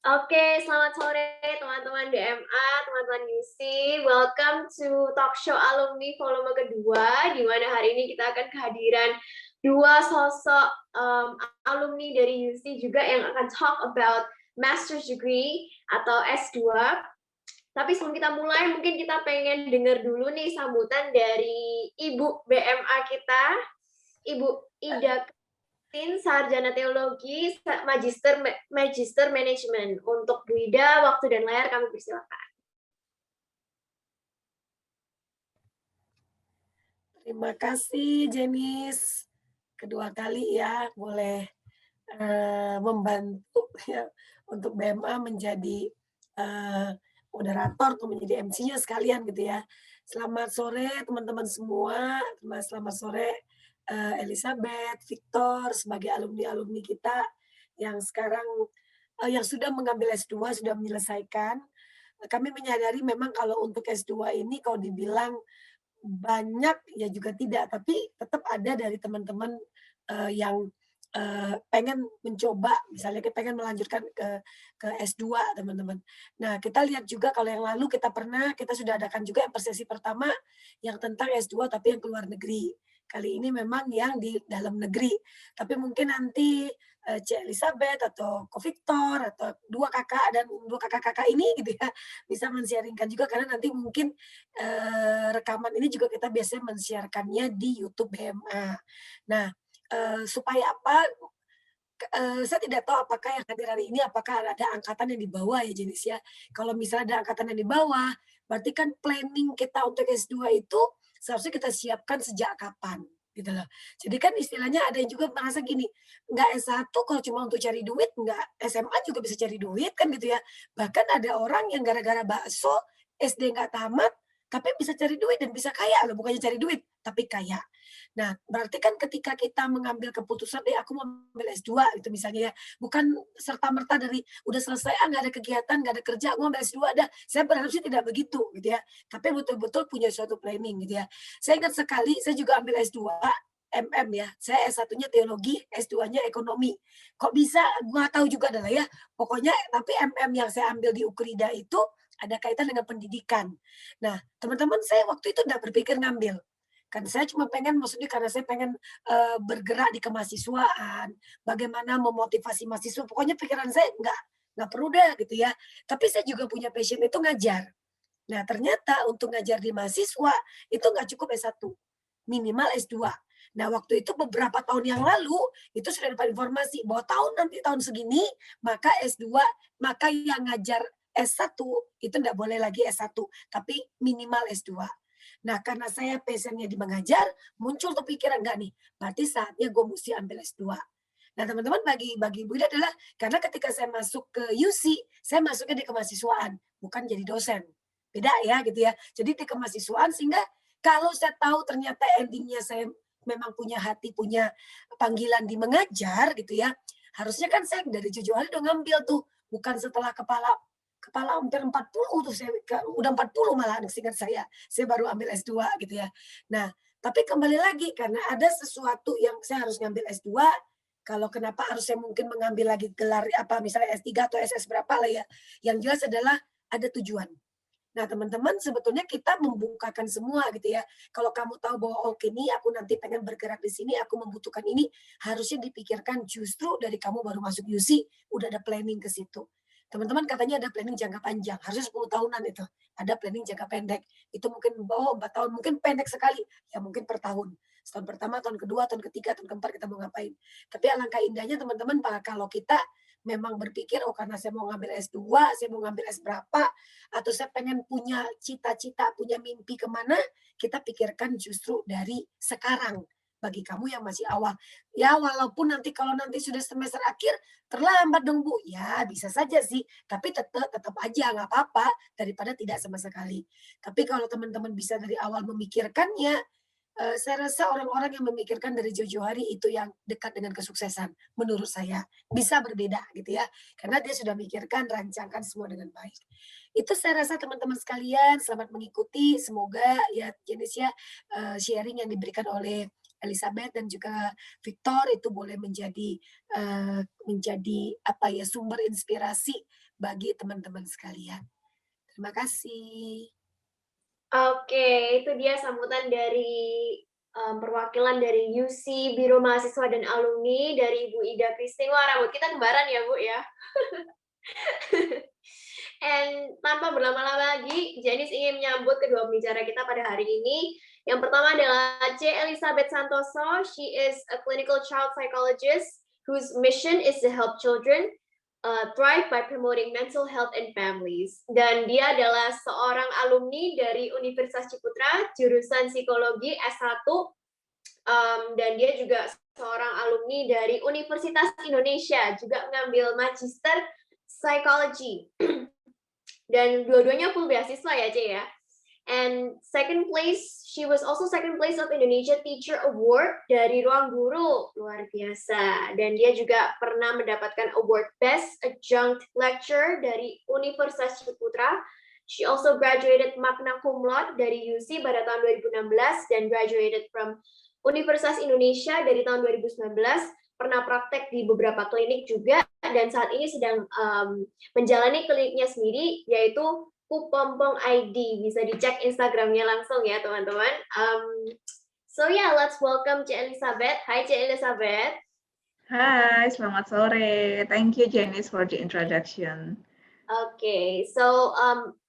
Oke, selamat sore teman-teman DMA, teman-teman UC. Welcome to Talk Show Alumni volume kedua, di mana hari ini kita akan kehadiran dua sosok alumni dari UC juga yang akan talk about master's degree atau S2. Tapi sebelum kita mulai, mungkin kita pengen dengar dulu nih sambutan dari Ibu BMA kita, Ibu Ida Sarjana Teologi, Magister Manajemen. Untuk Bu Ida, waktu dan layar kami persilakan. Terima kasih Jenis, kedua kali ya boleh membantu ya untuk BMA menjadi moderator atau menjadi MC-nya sekalian gitu ya. Selamat sore teman-teman semua, selamat sore Elizabeth, Victor sebagai alumni-alumni kita yang sekarang yang sudah mengambil S2, sudah menyelesaikan. Kami menyadari memang kalau untuk S2 ini kalau dibilang banyak ya juga tidak, tapi tetap ada dari teman-teman yang pengen mencoba, misalnya kita pengen melanjutkan ke S2 teman-teman. Nah, kita lihat juga kalau yang lalu kita sudah adakan juga yang sesi pertama yang tentang S2 tapi yang ke luar negeri. Kali ini memang yang di dalam negeri. Tapi mungkin nanti Cik Elizabeth atau Ko Victor atau dua kakak dan dua kakak-kakak ini gitu ya bisa men-sharing-kan juga karena nanti mungkin rekaman ini juga kita biasanya men-share-kannya di YouTube BMA. Nah, supaya apa, saya tidak tahu apakah yang hadir hari ini apakah ada angkatan yang di bawah ya jenis ya. Kalau misalnya ada angkatan yang di bawah, berarti kan planning kita untuk S2 itu seharusnya kita siapkan sejak kapan, gitu loh. Jadi kan istilahnya ada yang juga merasa gini, nggak S1 kalau cuma untuk cari duit, nggak SMA juga bisa cari duit kan gitu ya. Bahkan ada orang yang gara-gara bakso, SD nggak tamat, tapi bisa cari duit dan bisa kaya loh, bukannya cari duit, tapi kaya. Nah, berarti kan ketika kita mengambil keputusan, aku mau ambil S2 gitu misalnya ya, bukan serta-merta dari udah selesai, nggak ada kegiatan, nggak ada kerja, aku mau ambil S2 dah. Saya berharap sih tidak begitu gitu ya, tapi betul-betul punya suatu planning gitu ya. Saya ingat sekali saya juga ambil S2 MM ya, saya S1-nya teologi, S2-nya ekonomi. Kok bisa? Gua tahu juga adalah ya, pokoknya tapi MM yang saya ambil di Ukrida itu ada kaitan dengan pendidikan. Nah, teman-teman saya waktu itu udah berpikir ngambil. Kan saya cuma pengen maksudnya karena saya pengen, bergerak di kemahasiswaan, bagaimana memotivasi mahasiswa, pokoknya pikiran saya nggak perlu deh gitu ya. Tapi saya juga punya passion itu ngajar. Nah ternyata untuk ngajar di mahasiswa, itu nggak cukup S1, minimal S2. Nah waktu itu beberapa tahun yang lalu, itu sudah dapat informasi bahwa nanti tahun segini, maka S2 maka yang ngajar S1 itu nggak boleh lagi S1, tapi minimal S2. Nah, karena saya passion-nya di mengajar, muncul tuh pikiran, "Enggak nih, berarti saatnya gue mesti ambil S2." Nah, teman-teman bagi bagi Ibu ini adalah karena ketika saya masuk ke UC, saya masuknya di kemahasiswaan, bukan jadi dosen. Beda ya gitu ya. Jadi di kemahasiswaan sehingga kalau saya tahu ternyata ending-nya saya memang punya hati, punya panggilan di mengajar gitu ya, harusnya kan saya dari jauh-jauh hari udah ngambil tuh, bukan setelah kepala kepala hampir 40 tuh saya udah 40 malah seingat saya baru ambil S2 gitu ya. Nah, tapi kembali lagi karena ada sesuatu yang saya harus ngambil S2, kalau kenapa harus saya mungkin mengambil lagi gelar apa misalnya S3 atau SS berapa lah ya. Yang jelas adalah ada tujuan. Nah, teman-teman sebetulnya kita membukakan semua gitu ya. Kalau kamu tahu bahwa oke nih aku nanti pengen bergerak di sini, aku membutuhkan ini, harusnya dipikirkan justru dari kamu baru masuk UC udah ada planning ke situ. Teman-teman katanya ada planning jangka panjang, harusnya 10 tahunan itu. Ada planning jangka pendek. Itu mungkin 4 tahun, mungkin pendek sekali, ya mungkin per tahun. Setahun pertama, tahun kedua, tahun ketiga, tahun keempat kita mau ngapain. Tapi alangkah indahnya teman-teman kalau kita memang berpikir, oh karena saya mau ngambil S2, saya mau ngambil S berapa, atau saya pengen punya cita-cita, punya mimpi kemana, kita pikirkan justru dari sekarang. Bagi kamu yang masih awal. Ya walaupun nanti kalau nanti sudah semester akhir, terlambat dong Bu. Ya bisa saja sih, tapi tetap tetap aja nggak apa-apa daripada tidak sama sekali. Tapi kalau teman-teman bisa dari awal memikirkannya, saya rasa orang-orang yang memikirkan dari jauh-jauh hari itu yang dekat dengan kesuksesan, menurut saya. Bisa berbeda gitu ya, karena dia sudah mikirkan, rancangkan semua dengan baik. Itu saya rasa teman-teman sekalian selamat mengikuti, semoga ya jenisnya, sharing yang diberikan oleh Elizabeth dan juga Victor itu boleh menjadi apa ya, sumber inspirasi bagi teman-teman sekalian. Terima kasih. Oke, itu dia sambutan dari perwakilan dari UC Biro Mahasiswa dan Alumni dari Ibu Ida Christine. Wah, rambut kita kembaran ya, Bu ya. And tanpa berlama-lama lagi, Janice ingin menyambut kedua pembicara kita pada hari ini. Yang pertama adalah C. Elizabeth Santoso. She is a clinical child psychologist whose mission is to help children thrive by promoting mental health in families. Dan dia adalah seorang alumni dari Universitas Ciputra, jurusan psikologi S1, dan dia juga seorang alumni dari Universitas Indonesia, juga mengambil magister psychology. Dan dua-duanya full beasiswa ya, C ya. And second place, she was also second place of Indonesia Teacher Award dari Ruang Guru, luar biasa. Dan dia juga pernah mendapatkan award Best Adjunct Lecturer dari Universitas Ciputra. She also graduated magna cum laude dari UC pada tahun 2016 dan graduated from Universitas Indonesia dari tahun 2019. Pernah praktek di beberapa klinik juga dan saat ini sedang menjalani kliniknya sendiri, yaitu Kupompong ID. Bisa dicek Instagramnya langsung ya, teman-teman. So yeah, let's welcome C. Elizabeth. Hai, C. Elizabeth. Hai, selamat sore. Thank you, Janice, for the introduction. Okay, so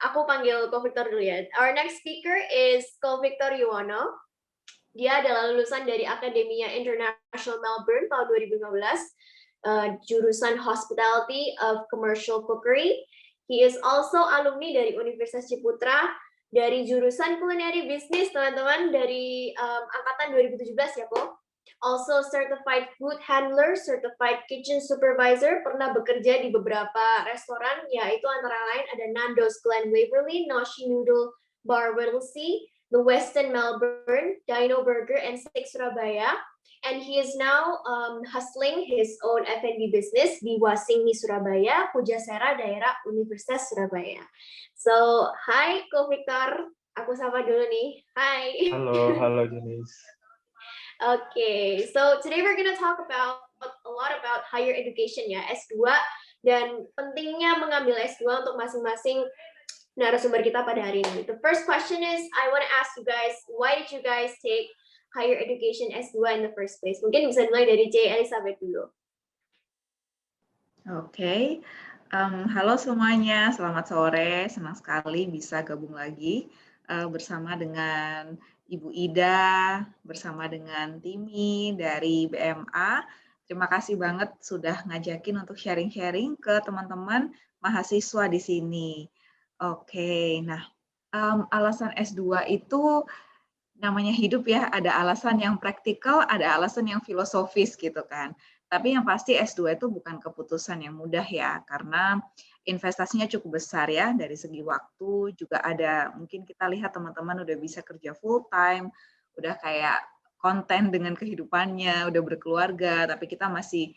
aku panggil Ko Victor dulu ya. Our next speaker is Ko Victor Yuwono. Dia adalah lulusan dari Akademia International Melbourne tahun 2015, jurusan Hospitality of Commercial Cookery. He is also alumni dari Universitas Ciputra, dari jurusan Culinary Business, teman-teman, dari angkatan 2017 ya, Po. Also Certified Food Handler, Certified Kitchen Supervisor, pernah bekerja di beberapa restoran, yaitu antara lain ada Nando's Glen Waverly, Noshi Noodle Bar Whittlesea, The Westin Melbourne, Dino Burger, and Steak Surabaya. And he is now hustling his own F&B business di Wasingni, Surabaya, Pujasera, daerah Universitas Surabaya. So, hi Ko Victor, aku sapa dulu nih. Hi. Halo Janice. Okay, so today we're gonna talk about a lot about higher education ya, S2, dan pentingnya mengambil S2 untuk masing-masing narasumber kita pada hari ini. The first question is, I want to ask you guys, why did you guys take higher education S2 in the first place? Mungkin bisa mulai dari C. Elizabeth dulu. Oke, halo semuanya, selamat sore. Senang sekali bisa gabung lagi bersama dengan Ibu Ida, bersama dengan Timi dari BMA. Terima kasih banget sudah ngajakin untuk sharing-sharing ke teman-teman mahasiswa di sini. Oke, nah alasan S2 itu namanya hidup ya, ada alasan yang praktikal, ada alasan yang filosofis gitu kan. Tapi yang pasti S2 itu bukan keputusan yang mudah ya, karena investasinya cukup besar ya, dari segi waktu, juga ada, mungkin kita lihat teman-teman udah bisa kerja full time, udah kayak konten dengan kehidupannya, udah berkeluarga, tapi kita masih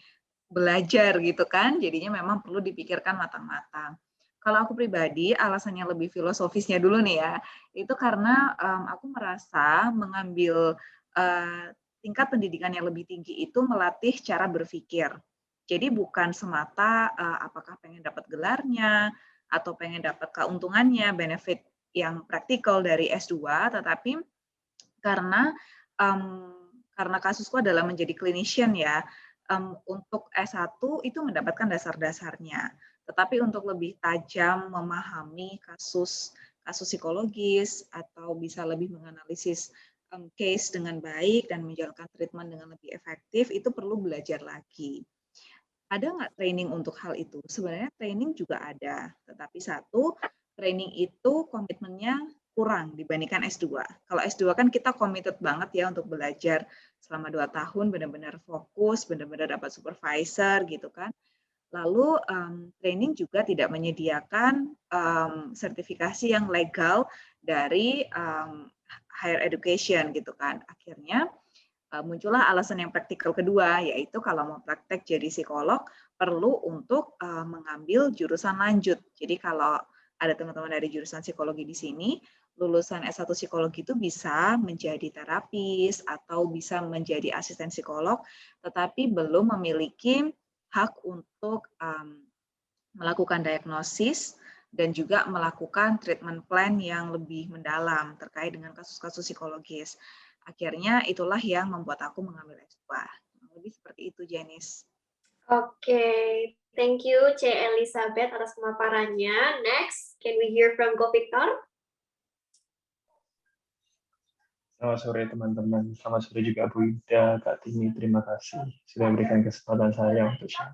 belajar gitu kan, jadinya memang perlu dipikirkan matang-matang. Kalau aku pribadi, alasannya lebih filosofisnya dulu nih ya, itu karena aku merasa mengambil tingkat pendidikan yang lebih tinggi itu melatih cara berpikir. Jadi bukan semata apakah pengen dapat gelarnya, atau pengen dapat keuntungannya, benefit yang praktikal dari S2, tetapi karena kasusku adalah menjadi clinician ya, untuk S1 itu mendapatkan dasar-dasarnya. Tetapi untuk lebih tajam memahami kasus psikologis atau bisa lebih menganalisis case dengan baik dan menjalankan treatment dengan lebih efektif, itu perlu belajar lagi. Ada nggak training untuk hal itu? Sebenarnya training juga ada, tetapi satu, training itu komitmennya kurang dibandingkan S2. Kalau S2 kan kita committed banget ya untuk belajar selama 2 tahun, benar-benar fokus, benar-benar dapat supervisor gitu kan. Lalu training juga tidak menyediakan sertifikasi yang legal dari higher education gitu kan. Akhirnya muncullah alasan yang praktikal kedua, yaitu kalau mau praktek jadi psikolog perlu untuk mengambil jurusan lanjut. Jadi kalau ada teman-teman dari jurusan psikologi di sini, lulusan S1 psikologi itu bisa menjadi terapis atau bisa menjadi asisten psikolog, tetapi belum memiliki hak untuk melakukan diagnosis dan juga melakukan treatment plan yang lebih mendalam terkait dengan kasus-kasus psikologis. Akhirnya itulah yang membuat aku mengambil S2. Lebih seperti itu, Janice. Oke, thank you C. Elizabeth atas pemaparannya. Next, can we hear from Ko Victor? Selamat sore teman-teman, selamat sore juga Bu Ida, Kak Timi, terima kasih sudah memberikan kesempatan saya untuk share.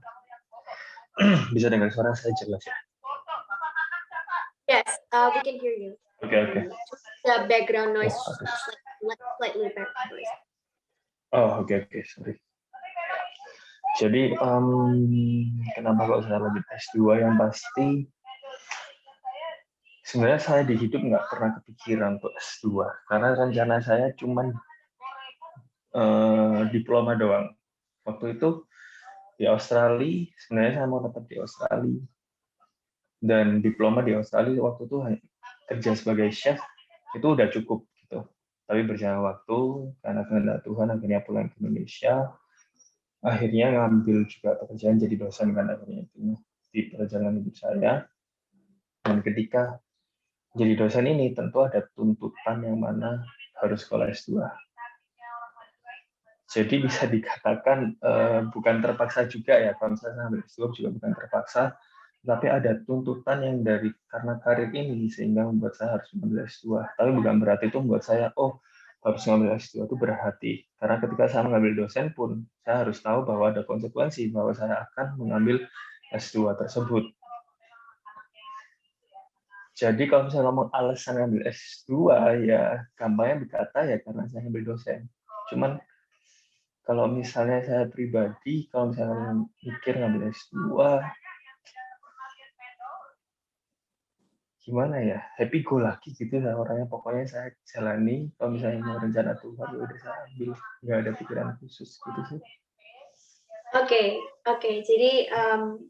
Bisa dengar suara saya jelas ya? Yes, we can hear you. Oke. The background noise, slightly background noise. Oh, oke, sorry. Jadi, kenapa kok saya lanjut S2? Yang pasti, sebenarnya saya di hidup nggak pernah kepikiran untuk S2, karena rencana saya cuman diploma doang. Waktu itu di Australia, sebenarnya saya mau tetap di Australia. Dan diploma di Australia waktu itu kerja sebagai chef, itu udah cukup gitu. Tapi berjalan waktu, karena kehendak Tuhan, akhirnya pulang ke Indonesia. Akhirnya ngambil juga pekerjaan jadi dosen kan akhirnya itu di perjalanan hidup saya. Dan ketika jadi dosen ini tentu ada tuntutan yang mana harus sekolah S2. Jadi bisa dikatakan bukan terpaksa juga ya, kalau misalnya ambil S2 juga bukan terpaksa, tapi ada tuntutan yang karena karir ini sehingga membuat saya harus mengambil S2. Tapi bukan berarti itu membuat saya harus mengambil S2 itu berhati. Karena ketika saya mengambil dosen pun, saya harus tahu bahwa ada konsekuensi bahwa saya akan mengambil S2 tersebut. Jadi kalau misalnya ngomong alasan ngambil S2, ya gampangnya berkata ya karena saya ngambil dosen. Cuman kalau misalnya saya pribadi, kalau misalnya mikir ngambil S2, gimana ya, happy go lucky gitu lah orangnya, pokoknya saya jalani, kalau misalnya mau rencana Tuhan ya udah saya ambil, nggak ada pikiran khusus gitu sih. Oke. Jadi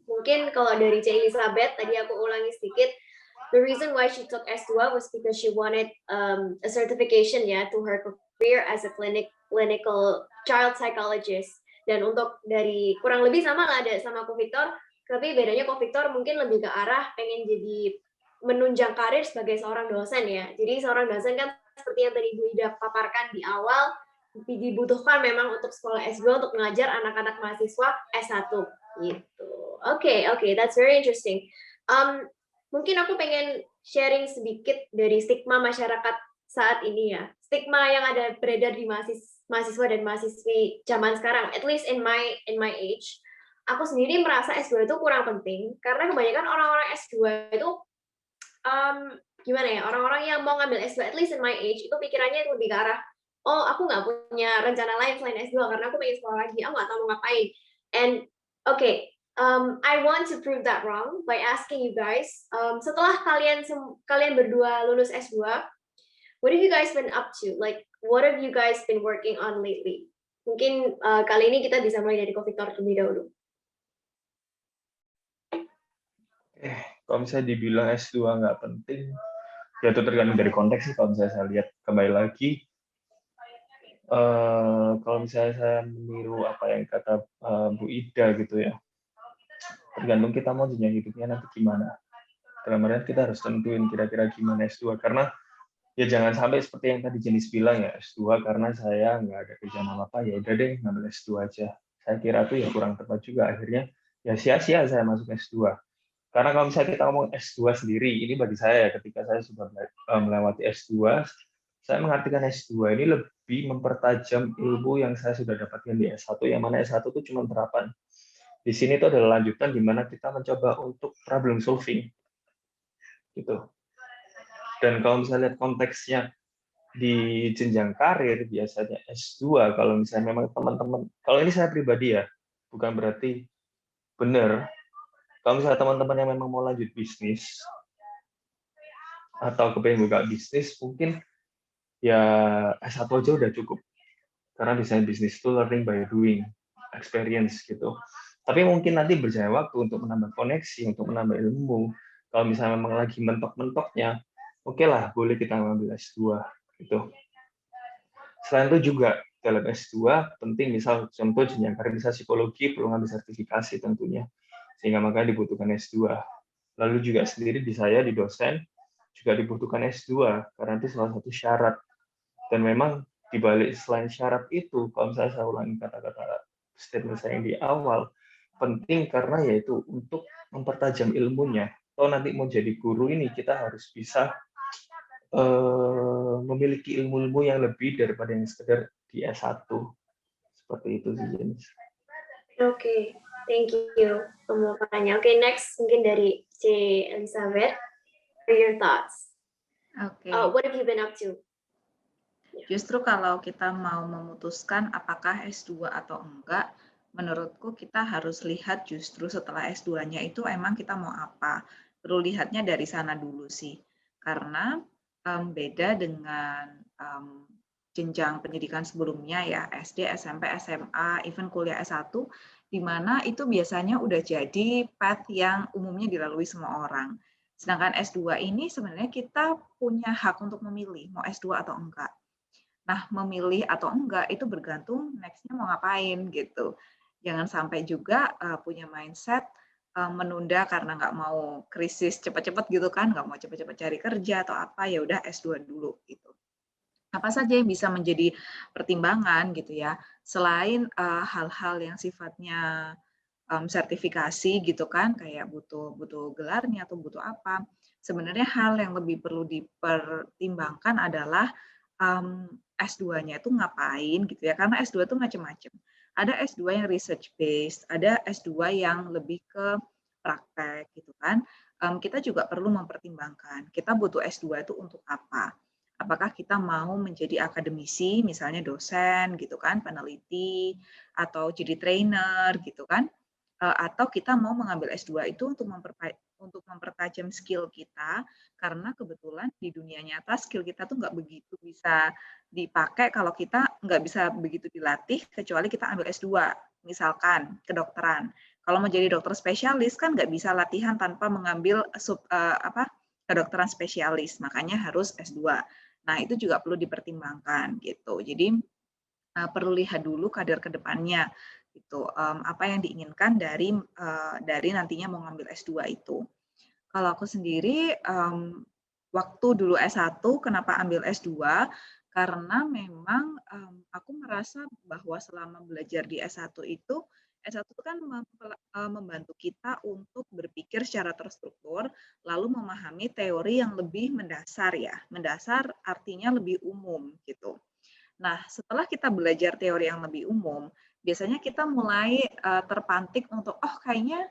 mungkin kalau dari C. Elizabeth, tadi aku ulangi sedikit, the reason why she took S2 was because she wanted a certification ya to her career as a clinical child psychologist. Dan untuk dari kurang lebih sama lah ada sama Ko Victor, tapi bedanya Ko Victor mungkin lebih ke arah pengen jadi menunjang karir sebagai seorang dosen ya. Jadi seorang dosen kan seperti yang tadi Bu Ida paparkan di awal, dibutuhkan memang untuk sekolah S2 untuk mengajar anak-anak mahasiswa S1 gitu. Oke, that's very interesting. Mungkin aku pengen sharing sedikit dari stigma masyarakat saat ini ya. Stigma yang ada beredar di mahasiswa dan mahasiswi zaman sekarang, at least in my age. Aku sendiri merasa S2 itu kurang penting karena kebanyakan orang-orang S2 itu gimana ya, orang-orang yang mau ngambil S2 at least in my age itu pikirannya lebih ke arah, oh aku nggak punya rencana lain selain S2 karena aku pengen sekolah lagi, aku nggak tahu mau ngapain. And I want to prove that wrong by asking you guys, setelah kalian berdua lulus S2, what have you guys been up to? Like, what have you guys been working on lately? Mungkin kali ini kita bisa mulai dari Ko Victor terlebih dahulu. Kalau misalnya dibilang S2 nggak penting, ya itu tergantung dari konteks sih. Kalau misalnya saya lihat kembali lagi, kalau misalnya saya meniru apa yang kata Bu Ida gitu ya, tergantung kita mau jenjang hidupnya nanti gimana. Dalam artian kita harus tentuin kira-kira gimana S2, karena ya jangan sampai seperti yang tadi Jenis bilang ya, S2 karena saya nggak ada kerjaan apa-apa, ya udah deh ngambil S2 aja. Saya kira itu ya kurang tepat juga, akhirnya ya sia-sia saya masuk S2. Karena kalau misalnya kita ngomong S2 sendiri, ini bagi saya ketika saya sudah melewati S2, saya mengartikan S2 ini lebih mempertajam ilmu yang saya sudah dapatkan di S1, yang mana S1 itu cuma terapan. Di sini itu adalah lanjutan di mana kita mencoba untuk problem solving. Gitu. Dan kalau misalnya lihat konteksnya di jenjang karir, biasanya S2, kalau misalnya memang teman-teman, kalau ini saya pribadi ya, bukan berarti benar. Kalau misalnya teman-teman yang memang mau lanjut bisnis atau kepengen buka bisnis, mungkin ya S1 aja udah cukup. Karena biasanya bisnis itu learning by doing, experience gitu. Tapi mungkin nanti berjalan waktu untuk menambah koneksi, untuk menambah ilmu. Kalau misalnya memang lagi mentok-mentoknya, oke lah, boleh kita ngambil S2 gitu. Selain itu juga dalam S2 penting, misal contoh jenjang karir bisa psikologi perlu ngambil sertifikasi tentunya, sehingga makanya dibutuhkan S2. Lalu juga sendiri di saya di dosen juga dibutuhkan S2 karena itu salah satu syarat. Dan memang dibalik selain syarat itu, kalau misalnya saya ulangi kata-kata statement saya yang di awal, penting karena yaitu untuk mempertajam ilmunya. Kalau nanti mau jadi guru ini kita harus bisa memiliki ilmu-ilmu yang lebih daripada yang sekedar di S1. Seperti itu sih, James. Oke, thank you pemaparannya. Oke, next mungkin dari C. Elizabeth. What are your thoughts? Oke. What have you been up to? Justru kalau kita mau memutuskan apakah S2 atau enggak, menurutku kita harus lihat justru setelah S2-nya itu emang kita mau apa. Perlu lihatnya dari sana dulu sih. Karena beda dengan jenjang pendidikan sebelumnya ya, SD, SMP, SMA, even kuliah S1, di mana itu biasanya udah jadi path yang umumnya dilalui semua orang. Sedangkan S2 ini sebenarnya kita punya hak untuk memilih mau S2 atau enggak. Nah, memilih atau enggak itu bergantung next-nya mau ngapain gitu. Jangan sampai juga punya mindset menunda karena nggak mau krisis cepat-cepat gitu kan, nggak mau cepat-cepat cari kerja atau apa, ya udah S2 dulu gitu. Apa saja yang bisa menjadi pertimbangan gitu ya, selain hal-hal yang sifatnya sertifikasi gitu kan, kayak butuh gelarnya atau butuh apa. Sebenarnya hal yang lebih perlu dipertimbangkan adalah S2-nya itu ngapain gitu ya, karena S2 itu macam-macam. Ada S2 yang research based, ada S2 yang lebih ke praktek gitu kan. Kita juga perlu mempertimbangkan, kita butuh S2 itu untuk apa? Apakah kita mau menjadi akademisi, misalnya dosen gitu kan, peneliti, atau jadi trainer gitu kan, atau kita mau mengambil S2 itu untuk mempertajam skill kita, karena kebetulan di dunia nyata skill kita tuh nggak begitu bisa dipakai kalau kita nggak bisa begitu dilatih kecuali kita ambil S2, misalkan kedokteran. Kalau mau jadi dokter spesialis kan nggak bisa latihan tanpa mengambil kedokteran spesialis, makanya harus S2. Nah, itu juga perlu dipertimbangkan gitu. Jadi perlu lihat dulu kader ke depannya gitu. Apa yang diinginkan dari nantinya mau ngambil S2 itu. Kalau aku sendiri waktu dulu S1 kenapa ambil S2? Karena memang aku merasa bahwa selama belajar di S1 itu S1 kan membantu kita untuk berpikir secara terstruktur, lalu memahami teori yang lebih mendasar ya. Mendasar artinya lebih umum gitu. Nah, setelah kita belajar teori yang lebih umum, biasanya kita mulai terpantik untuk, oh kayaknya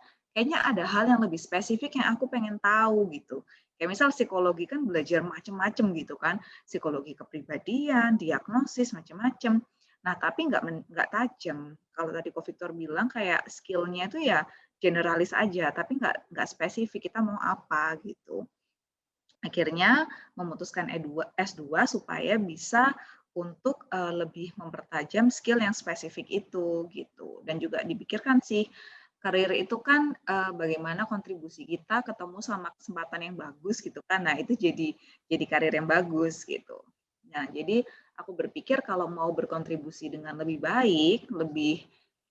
ada hal yang lebih spesifik yang aku pengen tahu gitu. Kayak misal psikologi kan belajar macam-macam gitu kan, psikologi kepribadian, diagnosis macam-macam. Nah, tapi nggak tajam. Kalau tadi Ko Victor bilang kayak skill-nya itu ya generalis aja, tapi nggak spesifik kita mau apa gitu. Akhirnya memutuskan S2 supaya bisa untuk lebih mempertajam skill yang spesifik itu gitu. Dan juga dipikirkan sih karir itu kan bagaimana kontribusi kita ketemu sama kesempatan yang bagus gitu kan. Nah, itu jadi karir yang bagus gitu. Nah, jadi aku berpikir kalau mau berkontribusi dengan lebih baik, lebih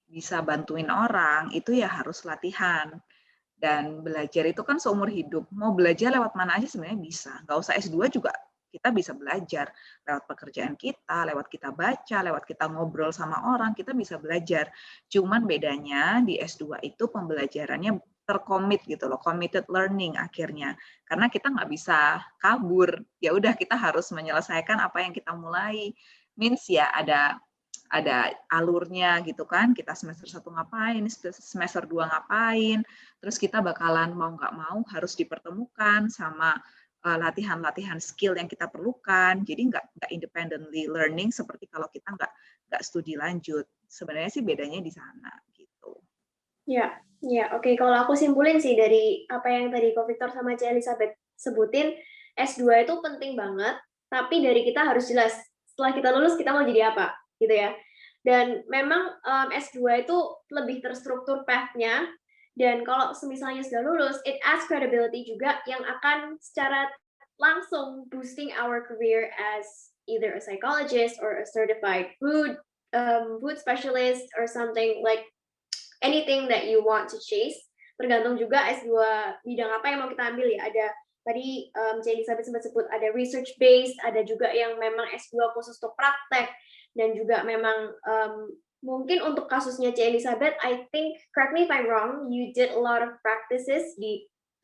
bisa bantuin orang, itu ya harus latihan. Dan belajar itu kan seumur hidup. Mau belajar lewat mana aja sebenarnya bisa. Nggak usah S2 juga kita bisa belajar. Lewat pekerjaan kita, lewat kita baca, lewat kita ngobrol sama orang, kita bisa belajar. Cuman bedanya di S2 itu pembelajarannya terkomit gitu loh, committed learning akhirnya. Karena kita nggak bisa kabur. Ya udah kita harus menyelesaikan apa yang kita mulai. Means ya ada alurnya gitu kan, kita semester 1 ngapain, semester 2 ngapain, terus kita bakalan mau nggak mau harus dipertemukan sama latihan-latihan skill yang kita perlukan, jadi nggak independently learning seperti kalau kita nggak studi lanjut. Sebenarnya sih bedanya di sana gitu. Ya, oke. Kalau aku simpulin sih dari apa yang tadi Ko Victor sama C. Elizabeth sebutin, S2 itu penting banget, tapi dari kita harus jelas, setelah kita lulus kita mau jadi apa, gitu ya. Dan memang S2 itu lebih terstruktur path-nya, dan kalau misalnya sudah lulus, it adds credibility juga yang akan secara langsung boosting our career as either a psychologist or a certified food specialist or something like anything that you want to chase. Tergantung juga S2 bidang apa yang mau kita ambil ya. Ada tadi Ci Elizabeth sempat sebut ada research based, ada juga yang memang S2 khusus untuk praktek, dan juga memang mungkin untuk kasusnya Ci Elizabeth, I think, correct me if I'm wrong, you did a lot of practices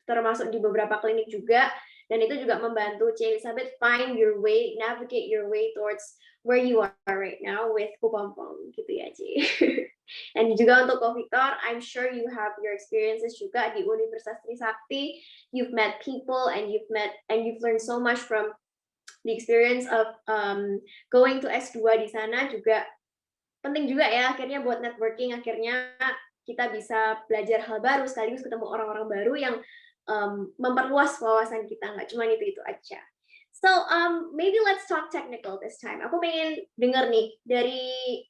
termasuk di beberapa klinik juga, dan itu juga membantu Ci Elizabeth find your way, navigate your way towards where you are right now with Kupompong, gitu ya Ci. Dan juga untuk Ko Victor, I'm sure you have your experiences juga di Universitas Trisakti. You've met people and you've learned so much from the experience of going to S2 di sana. Juga penting juga ya akhirnya buat networking, akhirnya kita bisa belajar hal baru sekaligus ketemu orang-orang baru yang memperluas wawasan kita, nggak cuma itu aja. So maybe let's talk technical this time. Aku pengen dengar nih dari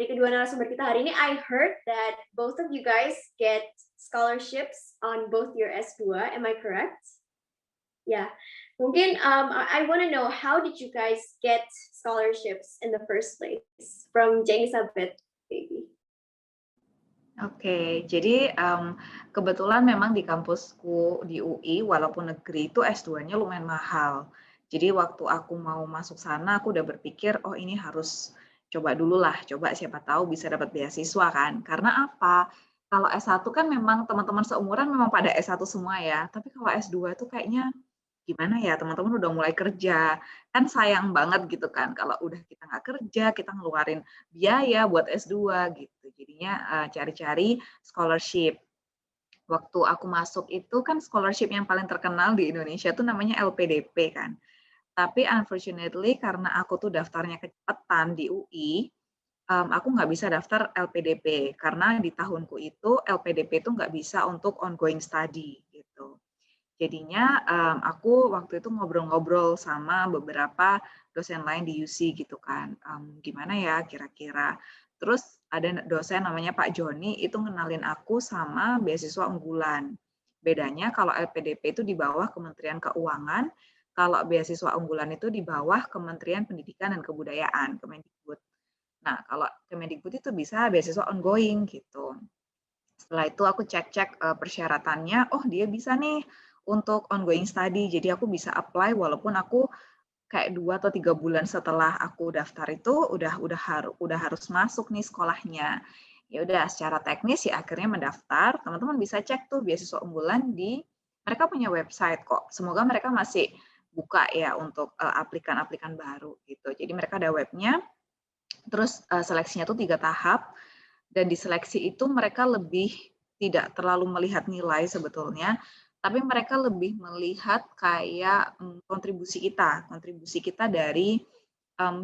kedua narasumber kita hari ini. I heard that both of you guys get scholarships on both your S2. Am I correct? Yeah. Mungkin I want to know, how did you guys get scholarships in the first place? From Ci Elizabeth, maybe. Oke, jadi kebetulan memang di kampusku di UI, walaupun negeri itu S2-nya lumayan mahal. Jadi waktu aku mau masuk sana, aku udah berpikir, oh ini harus coba dulu lah, coba siapa tahu bisa dapat beasiswa kan. Karena apa? Kalau S1 kan memang teman-teman seumuran memang pada S1 semua ya, tapi kalau S2 tuh kayaknya gimana ya, teman-teman udah mulai kerja, kan sayang banget gitu kan kalau udah kita nggak kerja, kita ngeluarin biaya buat S2 gitu. Jadinya cari-cari scholarship. Waktu aku masuk itu kan scholarship yang paling terkenal di Indonesia tuh namanya LPDP kan. Tapi unfortunately karena aku tuh daftarnya kecepatan di UI, aku nggak bisa daftar LPDP karena di tahunku itu LPDP itu nggak bisa untuk ongoing study gitu. Jadinya aku waktu itu ngobrol-ngobrol sama beberapa dosen lain di UC gitu kan, gimana ya kira-kira. Terus ada dosen namanya Pak Joni, itu ngenalin aku sama beasiswa unggulan. Bedanya kalau LPDP itu di bawah Kementerian Keuangan, kalau beasiswa unggulan itu di bawah Kementerian Pendidikan dan Kebudayaan, Kemendikbud. Nah, kalau Kemendikbud itu bisa beasiswa ongoing gitu. Setelah itu aku cek-cek persyaratannya, oh dia bisa nih untuk ongoing study, jadi aku bisa apply walaupun aku kayak 2 atau 3 bulan setelah aku daftar itu udah harus masuk nih sekolahnya. Ya udah secara teknis ya akhirnya mendaftar. Teman-teman bisa cek tuh beasiswa unggulan mereka punya website kok. Semoga mereka masih buka ya untuk aplikan-aplikan baru gitu. Jadi mereka ada webnya. Terus seleksinya tuh 3 tahap. Dan di seleksi itu mereka lebih tidak terlalu melihat nilai sebetulnya, tapi mereka lebih melihat kayak kontribusi kita dari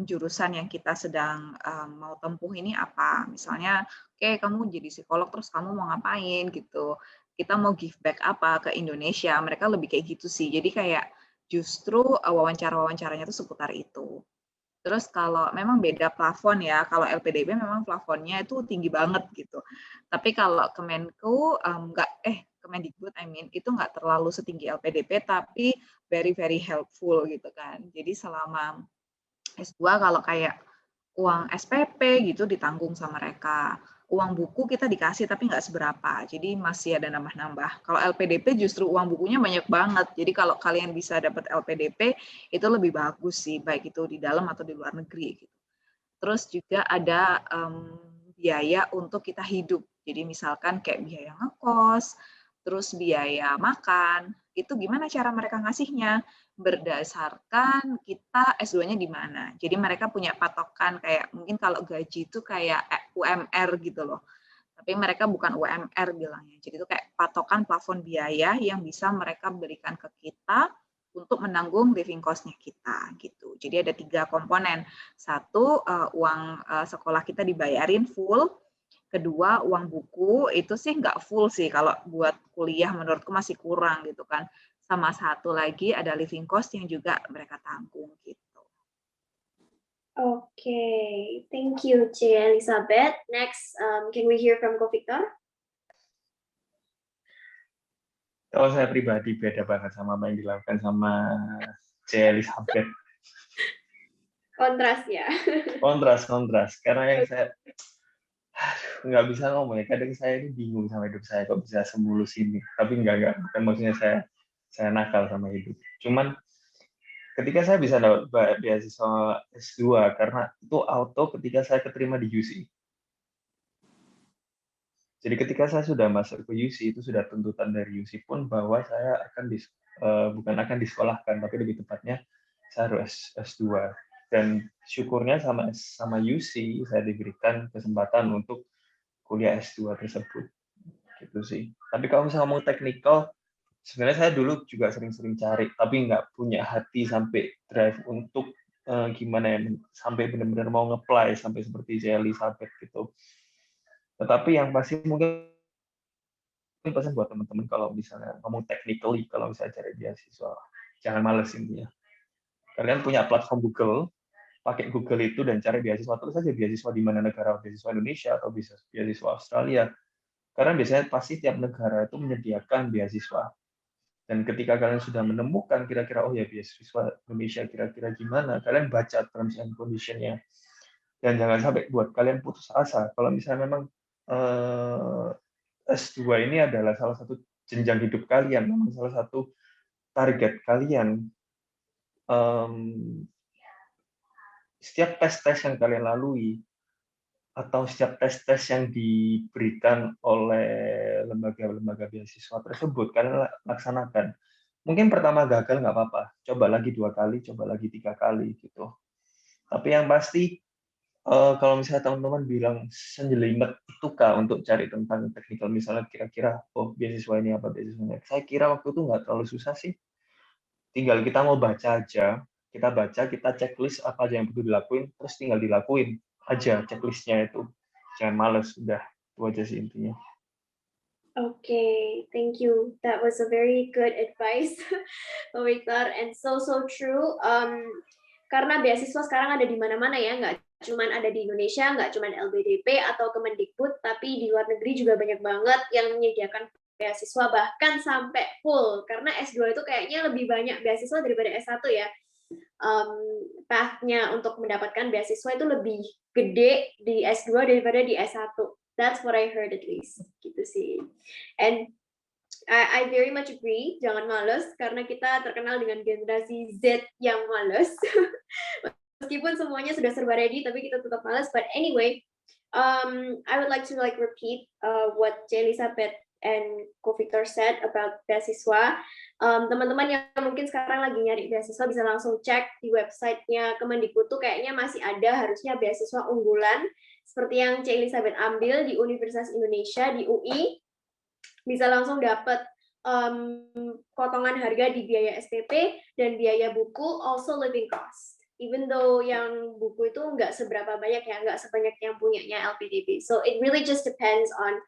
jurusan yang kita sedang mau tempuh ini apa. Misalnya, oke, kamu jadi psikolog terus kamu mau ngapain gitu. Kita mau give back apa ke Indonesia. Mereka lebih kayak gitu sih. Jadi kayak justru wawancara-wawancaranya itu seputar itu. Terus kalau memang beda plafon ya, kalau LPDP memang plafonnya itu tinggi banget gitu. Tapi kalau Kemenku Kemendikbud itu nggak terlalu setinggi LPDP, tapi very helpful gitu kan. Jadi selama S2 kalau kayak uang SPP gitu ditanggung sama mereka. Uang buku kita dikasih tapi nggak seberapa, jadi masih ada nambah-nambah. Kalau LPDP justru uang bukunya banyak banget, jadi kalau kalian bisa dapat LPDP itu lebih bagus sih, baik itu di dalam atau di luar negeri. Gitu. Terus juga ada biaya untuk kita hidup, jadi misalkan kayak biaya ngekos, terus biaya makan, itu gimana cara mereka ngasihnya? Berdasarkan kita S2-nya di mana. Jadi mereka punya patokan kayak mungkin kalau gaji itu kayak UMR gitu loh. Tapi mereka bukan UMR bilangnya. Jadi itu kayak patokan plafon biaya yang bisa mereka berikan ke kita untuk menanggung living cost-nya kita gitu. Jadi ada 3 komponen. 1, uang sekolah kita dibayarin full. Kedua, uang buku itu sih nggak full sih. Kalau buat kuliah menurutku masih kurang gitu kan. Sama satu lagi ada living cost yang juga mereka tanggung gitu. Okay, thank you, Ci Elizabeth. Next, can we hear from Ko Victor? Kalau saya pribadi beda banget sama apa yang dilakukan sama C. Elizabeth. Kontras ya. Kontras. Karena yang saya nggak bisa ngomong ya. Kadang saya ini bingung sama hidup saya kok bisa semulus ini. Tapi enggak. Bukan maksudnya saya nakal sama hidup. Cuman ketika saya bisa dapat beasiswa S2 karena itu auto ketika saya keterima di UC. Jadi ketika saya sudah masuk ke UC itu sudah tuntutan dari UC pun bahwa saya akan bukan akan disekolahkan tapi lebih tepatnya saya harus S2. Dan syukurnya sama UC saya diberikan kesempatan untuk kuliah S2 tersebut. Gitu sih. Tapi kalau misalnya ngomong teknikal, sebenarnya saya dulu juga sering-sering cari, tapi nggak punya hati sampai drive untuk gimana ya, sampai benar-benar mau nge-apply sampai seperti J. Elizabeth gitu. Tetapi yang pasti mungkin pesan buat teman-teman kalau misalnya ngomong technically, kalau misalnya cari beasiswa, jangan males intinya. Kalian punya platform Google, pakai Google itu dan cari beasiswa, terus saja beasiswa di mana negara, beasiswa Indonesia atau beasiswa Australia. Karena biasanya pasti tiap negara itu menyediakan beasiswa. Dan ketika kalian sudah menemukan kira-kira, oh ya beasiswa Indonesia kira-kira gimana, kalian baca terms and condition-nya. Dan jangan sampai buat kalian putus asa. Kalau misalnya memang S2 ini adalah salah satu jenjang hidup kalian, memang salah satu target kalian. Setiap tes-tes yang kalian lalui, atau setiap tes-tes yang diberikan oleh lembaga-lembaga beasiswa tersebut, kalian laksanakan. Mungkin pertama gagal nggak apa-apa, coba lagi 2 kali, coba lagi 3 kali gitu. Tapi yang pasti kalau misalnya teman-teman bilang senjelimet itu kah untuk cari tentang teknikal, misalnya kira-kira oh beasiswa ini apa beasiswanya, saya kira waktu itu nggak terlalu susah sih. Tinggal kita mau baca aja, kita baca, kita checklist apa aja yang perlu dilakuin, terus tinggal dilakuin aja checklistnya itu. Jangan males, udah itu aja sih intinya. Okay, thank you. That was a very good advice, Pak Victor, and so true. Karena beasiswa sekarang ada di mana-mana ya, nggak cuman ada di Indonesia, nggak cuman LPDP atau Kemendikbud, tapi di luar negeri juga banyak banget yang menyediakan beasiswa bahkan sampai full. Karena S2 itu kayaknya lebih banyak beasiswa daripada S1 ya. Path-nya untuk mendapatkan beasiswa itu lebih gede di S2 daripada di S1. That's what I heard at least, gitu sih. And I very much agree, jangan males, karena kita terkenal dengan generasi Z yang males. Meskipun semuanya sudah serba ready, tapi kita tetap males. But anyway, I would like to repeat what J. Elizabeth and Ko Victor said about beasiswa. Teman-teman yang mungkin sekarang lagi nyari beasiswa bisa langsung cek di website-nya Kemendikbud tuh kayaknya masih ada harusnya beasiswa unggulan seperti yang C. Elizabeth ambil di Universitas Indonesia di UI, bisa langsung dapat potongan harga di biaya SPP dan biaya buku, also living cost. Even though yang buku itu nggak seberapa banyak ya, nggak sebanyak yang punyanya LPDP. So it really just depends on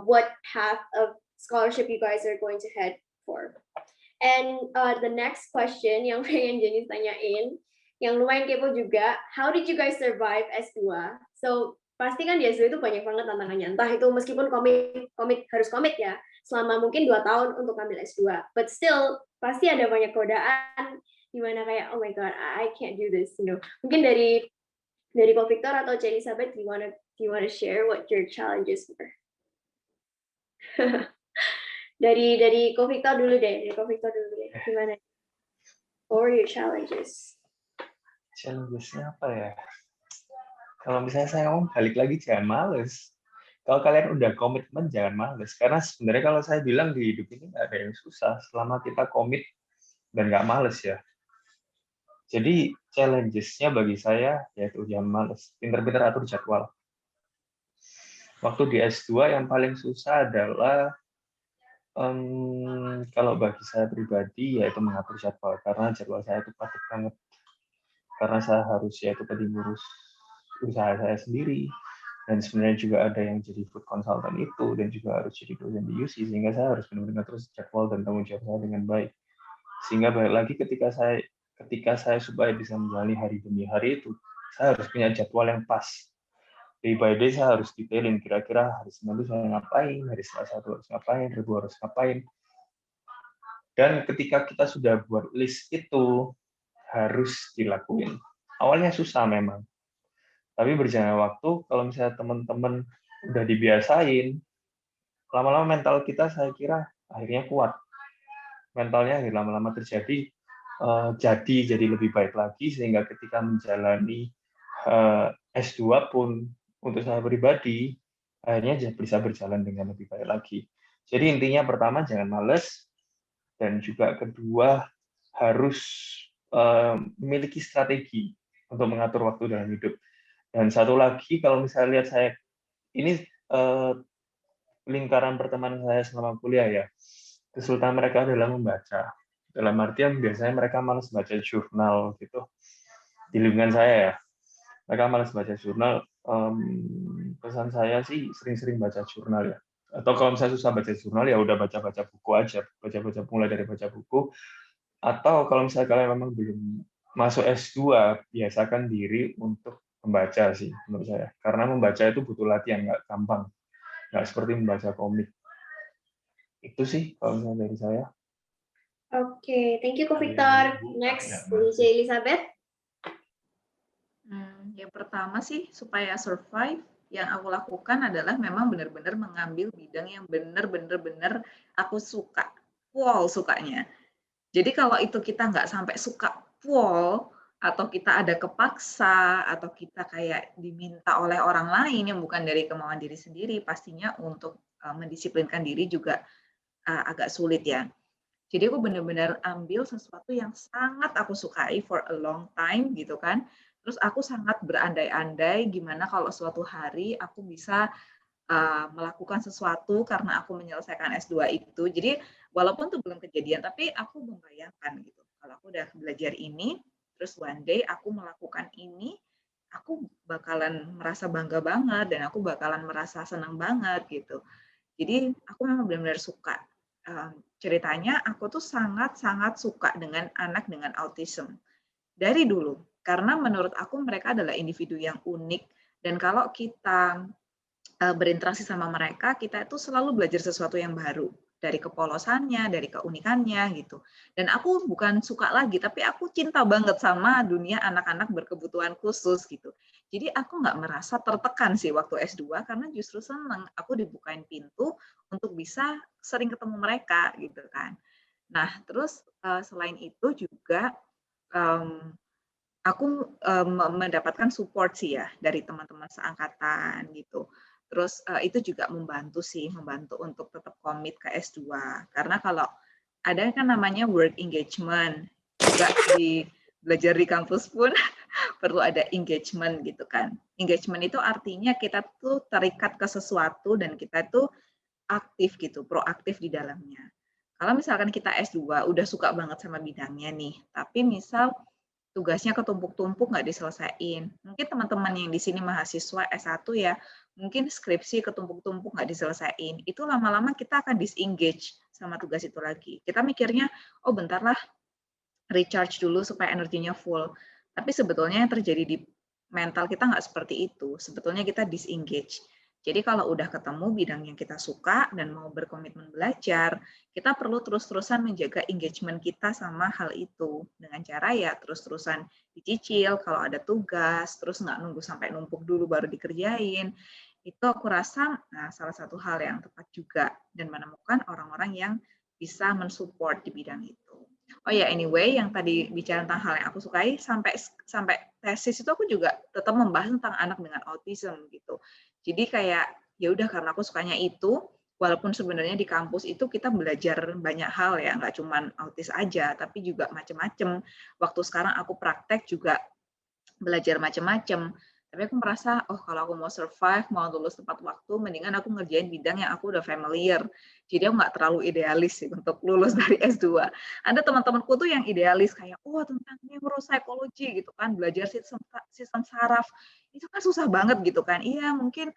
what path of scholarship you guys are going to head for. And the next question yang pengen Jenny tanyain, yang lumayan kepo juga, how did you guys survive S2? So pasti kan di S2 itu banyak banget tantangannya, entah itu meskipun harus komit ya, selama mungkin 2 tahun untuk ambil S2, but still pasti ada banyak godaan dimana kayak oh my god I can't do this, you know. Mungkin dari Ko Victor atau C. Elizabeth, do you wanna share what your challenges were? dari Ko Victor dulu deh, gimana? What were your challenges? Challenges-nya apa ya? Kalau misalnya saya ngomong balik lagi jangan males. Kalau kalian udah komitmen jangan males. Karena sebenarnya kalau saya bilang di hidup ini nggak ada yang susah selama kita komit dan nggak males ya. Jadi challenges-nya bagi saya yaitu jangan males. Pinter-pinter atur jadwal. Waktu di S2 yang paling susah adalah kalau bagi saya pribadi yaitu mengatur jadwal. Karena jadwal saya itu padat banget. Karena saya harus yaitu tadi ngurus usaha saya sendiri, dan sebenarnya juga ada yang jadi food consultant itu, dan juga harus jadi dosen di UC, sehingga saya harus benar-benar terus jadwal dan tanggung jawab saya dengan baik. Sehingga balik lagi ketika saya supaya bisa menjalani hari demi hari itu, saya harus punya jadwal yang pas. Day by day saya harus detailin, kira-kira hari Senin itu saya ngapain, hari Selasa itu harus ngapain, Rabu harus ngapain. Dan ketika kita sudah buat list itu, harus dilakuin. Awalnya susah memang, tapi berjalan waktu, kalau misalnya teman-teman udah dibiasain, lama-lama mental kita saya kira akhirnya kuat. Mentalnya lama-lama terjadi, jadi lebih baik lagi, sehingga ketika menjalani S2 pun untuk saya pribadi, akhirnya bisa berjalan dengan lebih baik lagi. Jadi intinya pertama, jangan males, dan juga kedua, harus memiliki strategi untuk mengatur waktu dalam hidup. Dan satu lagi, kalau misalnya lihat saya, ini lingkaran pertemanan saya selama kuliah ya, kesulitan mereka adalah membaca. Dalam artian biasanya mereka malas baca jurnal gitu. Di lingkungan saya ya, mereka malas baca jurnal. Pesan saya sih sering-sering baca jurnal ya. Atau kalau misalnya susah baca jurnal, ya udah baca-baca buku aja. Mulai dari baca buku. Atau kalau misalnya kalian memang belum masuk S2, biasakan diri untuk membaca sih menurut saya. Karena membaca itu butuh latihan, nggak gampang. Nggak seperti membaca komik. Itu sih kalau misalnya dari saya. Oke, thank you Ko Victor. Next, dari C. Elizabeth. Yang pertama sih, supaya survive, yang aku lakukan adalah memang benar-benar mengambil bidang yang benar-benar aku suka, sukanya. Jadi kalau itu kita nggak sampai suka atau kita ada kepaksa, atau kita kayak diminta oleh orang lain yang bukan dari kemauan diri sendiri, pastinya untuk mendisiplinkan diri juga agak sulit ya. Jadi aku benar-benar ambil sesuatu yang sangat aku sukai for a long time gitu kan. Terus aku sangat berandai-andai gimana kalau suatu hari aku bisa melakukan sesuatu karena aku menyelesaikan S2 itu. Jadi walaupun itu belum kejadian, tapi aku membayangkan gitu. Kalau aku udah belajar ini, terus one day aku melakukan ini, aku bakalan merasa bangga banget dan aku bakalan merasa senang banget gitu. Jadi aku memang benar-benar suka. Ceritanya aku tuh sangat-sangat suka dengan anak dengan autism. Dari dulu. Karena menurut aku mereka adalah individu yang unik. Dan kalau kita berinteraksi sama mereka, kita itu selalu belajar sesuatu yang baru. Dari kepolosannya, dari keunikannya gitu. Dan aku bukan suka lagi, tapi aku cinta banget sama dunia anak-anak berkebutuhan khusus gitu. Jadi aku nggak merasa tertekan sih waktu S2, karena justru senang aku dibukain pintu untuk bisa sering ketemu mereka gitu kan. Nah, terus selain itu juga aku mendapatkan support sih ya dari teman-teman seangkatan gitu. Terus itu juga membantu untuk tetap komit ke S2. Karena kalau ada kan namanya work engagement, juga belajar di kampus pun perlu ada engagement gitu kan. Engagement itu artinya kita tuh terikat ke sesuatu dan kita tuh aktif gitu, proaktif di dalamnya. Kalau misalkan kita S2 udah suka banget sama bidangnya nih, tapi misal tugasnya ketumpuk-tumpuk nggak diselesaiin. Mungkin teman-teman yang di sini mahasiswa S1 ya, mungkin skripsi ketumpuk-tumpuk nggak diselesaiin. Itu lama-lama kita akan disengage sama tugas itu lagi. Kita mikirnya, oh bentar lah, recharge dulu supaya energinya full. Tapi sebetulnya yang terjadi di mental kita nggak seperti itu. Sebetulnya kita disengage. Jadi kalau udah ketemu bidang yang kita suka dan mau berkomitmen belajar, kita perlu terus-terusan menjaga engagement kita sama hal itu. Dengan cara ya terus-terusan dicicil, kalau ada tugas, terus nggak nunggu sampai numpuk dulu baru dikerjain. Itu aku rasa salah satu hal yang tepat juga, dan menemukan orang-orang yang bisa mensupport di bidang itu. Oh ya, anyway, yang tadi bicara tentang hal yang aku sukai, sampai tesis itu aku juga tetap membahas tentang anak dengan autism gitu. Jadi kayak ya udah karena aku sukanya itu, walaupun sebenarnya di kampus itu kita belajar banyak hal ya, nggak cuma autis aja, tapi juga macam-macam. Waktu sekarang aku praktek juga belajar macam-macam. Tapi aku merasa, oh kalau aku mau survive, mau lulus tepat waktu, mendingan aku ngerjain bidang yang aku udah familiar. Jadi aku nggak terlalu idealis sih untuk lulus dari S2. Ada teman-temanku tuh yang idealis, kayak, oh tentang neuropsikologi gitu kan, belajar sistem saraf. Itu kan susah banget gitu kan. Iya mungkin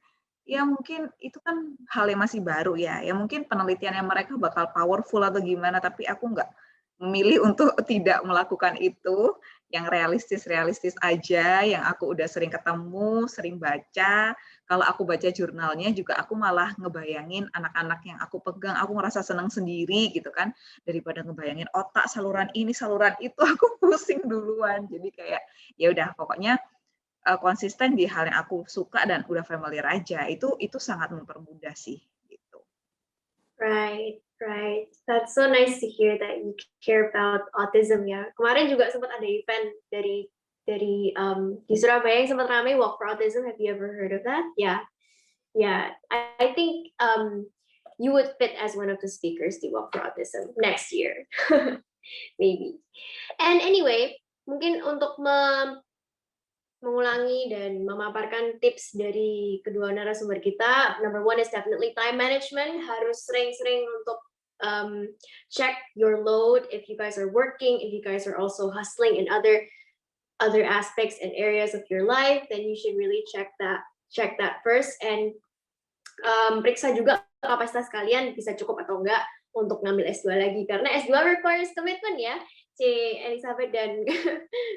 itu kan hal yang masih baru ya. Ya mungkin penelitiannya mereka bakal powerful atau gimana, tapi aku nggak memilih untuk tidak melakukan itu. Yang realistis aja, yang aku udah sering ketemu, sering baca, kalau aku baca jurnalnya juga aku malah ngebayangin anak-anak yang aku pegang, aku ngerasa senang sendiri gitu kan, daripada ngebayangin otak saluran ini, saluran itu, aku pusing duluan. Jadi kayak ya udah pokoknya konsisten di hal yang aku suka dan udah familiar aja. Itu sangat mempermudah sih gitu. Right. That's so nice to hear that you care about autism ya. Kemarin juga sempat ada event dari di Surabaya yang sempat ramai Walk for Autism. Have you ever heard of that? Yeah. I think you would fit as one of the speakers di Walk for Autism next year, maybe. And anyway, mungkin untuk mengulangi dan memaparkan tips dari kedua narasumber kita. Number one is definitely time management. Harus sering-sering untuk check your load if you guys are working, if you guys are also hustling in other aspects and areas of your life, then you should really check that first, and periksa juga kapasitas kalian bisa cukup atau enggak untuk ngambil S2 lagi, karena S2 requires commitment ya, C. Elizabeth dan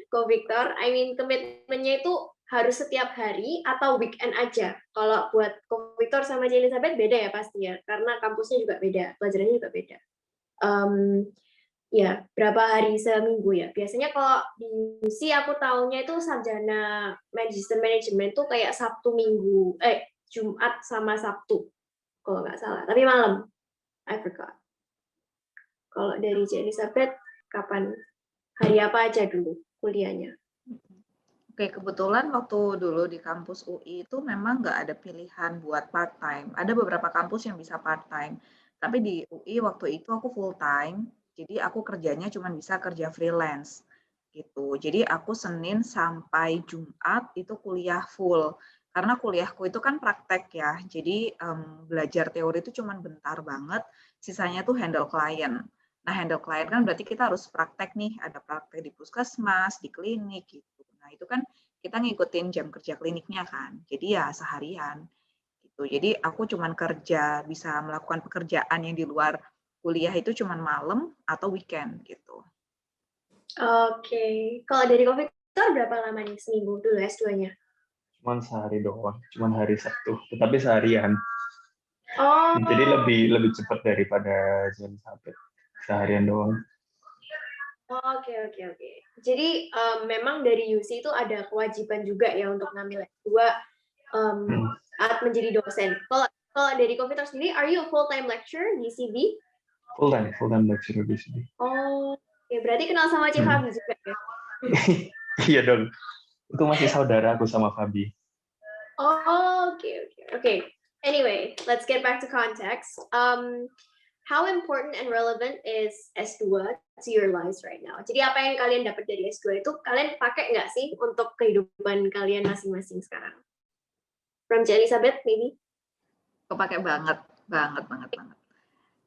Ko Victor. I mean, komitmennya itu harus setiap hari atau weekend aja. Kalau buat Ko Victor sama C. Elizabeth beda ya pasti ya, karena kampusnya juga beda, pelajarannya juga beda. Ya, berapa hari seminggu ya. Biasanya kalau di UC aku tahunya itu sarjana Magister Manajemen tuh kayak Jumat sama Sabtu, kalau nggak salah. Tapi malam, I forgot. Kalau dari C. Elizabeth, kapan? Hari apa aja dulu kuliahnya? Oke, kebetulan waktu dulu di kampus UI itu memang nggak ada pilihan buat part-time. Ada beberapa kampus yang bisa part-time. Tapi di UI waktu itu aku full-time. Jadi aku kerjanya cuma bisa kerja freelance gitu. Jadi aku Senin sampai Jumat itu kuliah full. Karena kuliahku itu kan praktek ya. Jadi belajar teori itu cuma bentar banget. Sisanya tuh handle klien. Nah, handle klien kan berarti kita harus praktek nih. Ada praktek di puskesmas, di klinik gitu. Nah, itu kan kita ngikutin jam kerja kliniknya kan. Jadi ya seharian gitu. Jadi aku cuma bisa melakukan pekerjaan yang di luar kuliah itu cuma malam atau weekend gitu. Oke. Kalau dari Ko Victor berapa lama nih seminggu dulu S2-nya? Cuman sehari doang, cuman hari Sabtu, tetapi seharian. Oh. Jadi lebih cepat daripada jam sampai seharian doang. Oke. Jadi memang dari UC itu ada kewajiban juga ya untuk ngambil S2 saat menjadi dosen. Kalau dari Ko Victor sendiri, are you a full-time lecturer di CB? Full-time lecturer di sini. Oh, ya berarti kenal sama Cik Fabi juga ya? Iya dong. Itu masih saudara aku sama Fabi. Oh, okay. Anyway, let's get back to context. How important and relevant is S2 to your lives right now? Jadi apa yang kalian dapat dari S2 itu kalian pakai nggak sih untuk kehidupan kalian masing-masing sekarang? From Cik Elizabeth, maybe? Kepake banget.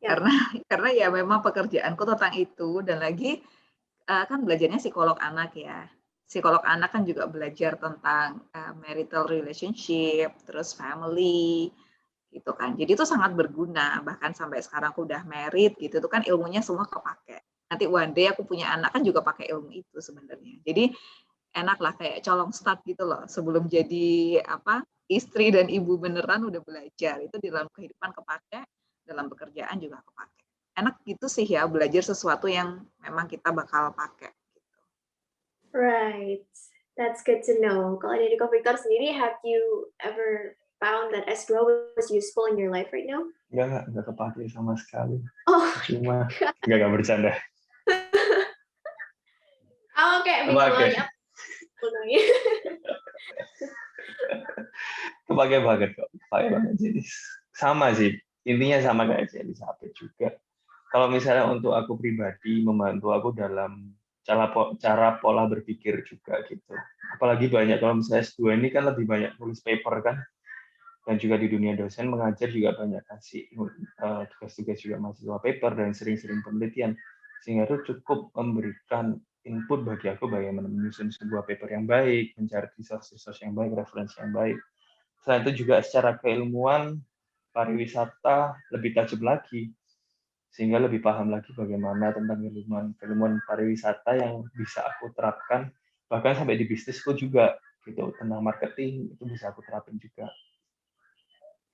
Ya. Karena ya memang pekerjaanku tentang itu, dan lagi kan belajarnya psikolog anak ya. Psikolog anak kan juga belajar tentang marital relationship, terus family, gitu kan. Jadi itu sangat berguna, bahkan sampai sekarang aku udah married gitu, itu kan ilmunya semua kepake. Nanti one day aku punya anak kan juga pakai ilmu itu sebenarnya. Jadi enak lah kayak colong start gitu loh, sebelum jadi istri dan ibu beneran udah belajar, itu di dalam kehidupan kepake, dalam pekerjaan juga kepake. Enak gitu sih ya, belajar sesuatu yang memang kita bakal pakai. Gitu. Right, that's good to know. Kalau dari Ko Victor sendiri, have you ever found that S2 was useful in your life right now? Enggak kepake sama sekali. Oh, cuma enggak bercanda. Oke. Kepake banget kok. Jadi sama sih, intinya sama kayak si Elizabeth juga. Kalau misalnya untuk aku pribadi, membantu aku dalam cara pola berpikir juga gitu. Apalagi banyak, kalau misalnya S2 ini kan lebih banyak nulis paper kan, dan juga di dunia dosen mengajar juga banyak kasih tugas-tugas juga mahasiswa paper dan sering-sering penelitian, sehingga itu cukup memberikan input bagi aku bagaimana menyusun sebuah paper yang baik, mencari resource yang baik, referensi yang baik. Selain itu juga secara keilmuan pariwisata lebih tajam lagi, sehingga lebih paham lagi bagaimana tentang keilmuan pariwisata yang bisa aku terapkan, bahkan sampai di bisnisku juga gitu, tentang marketing itu bisa aku terapin juga.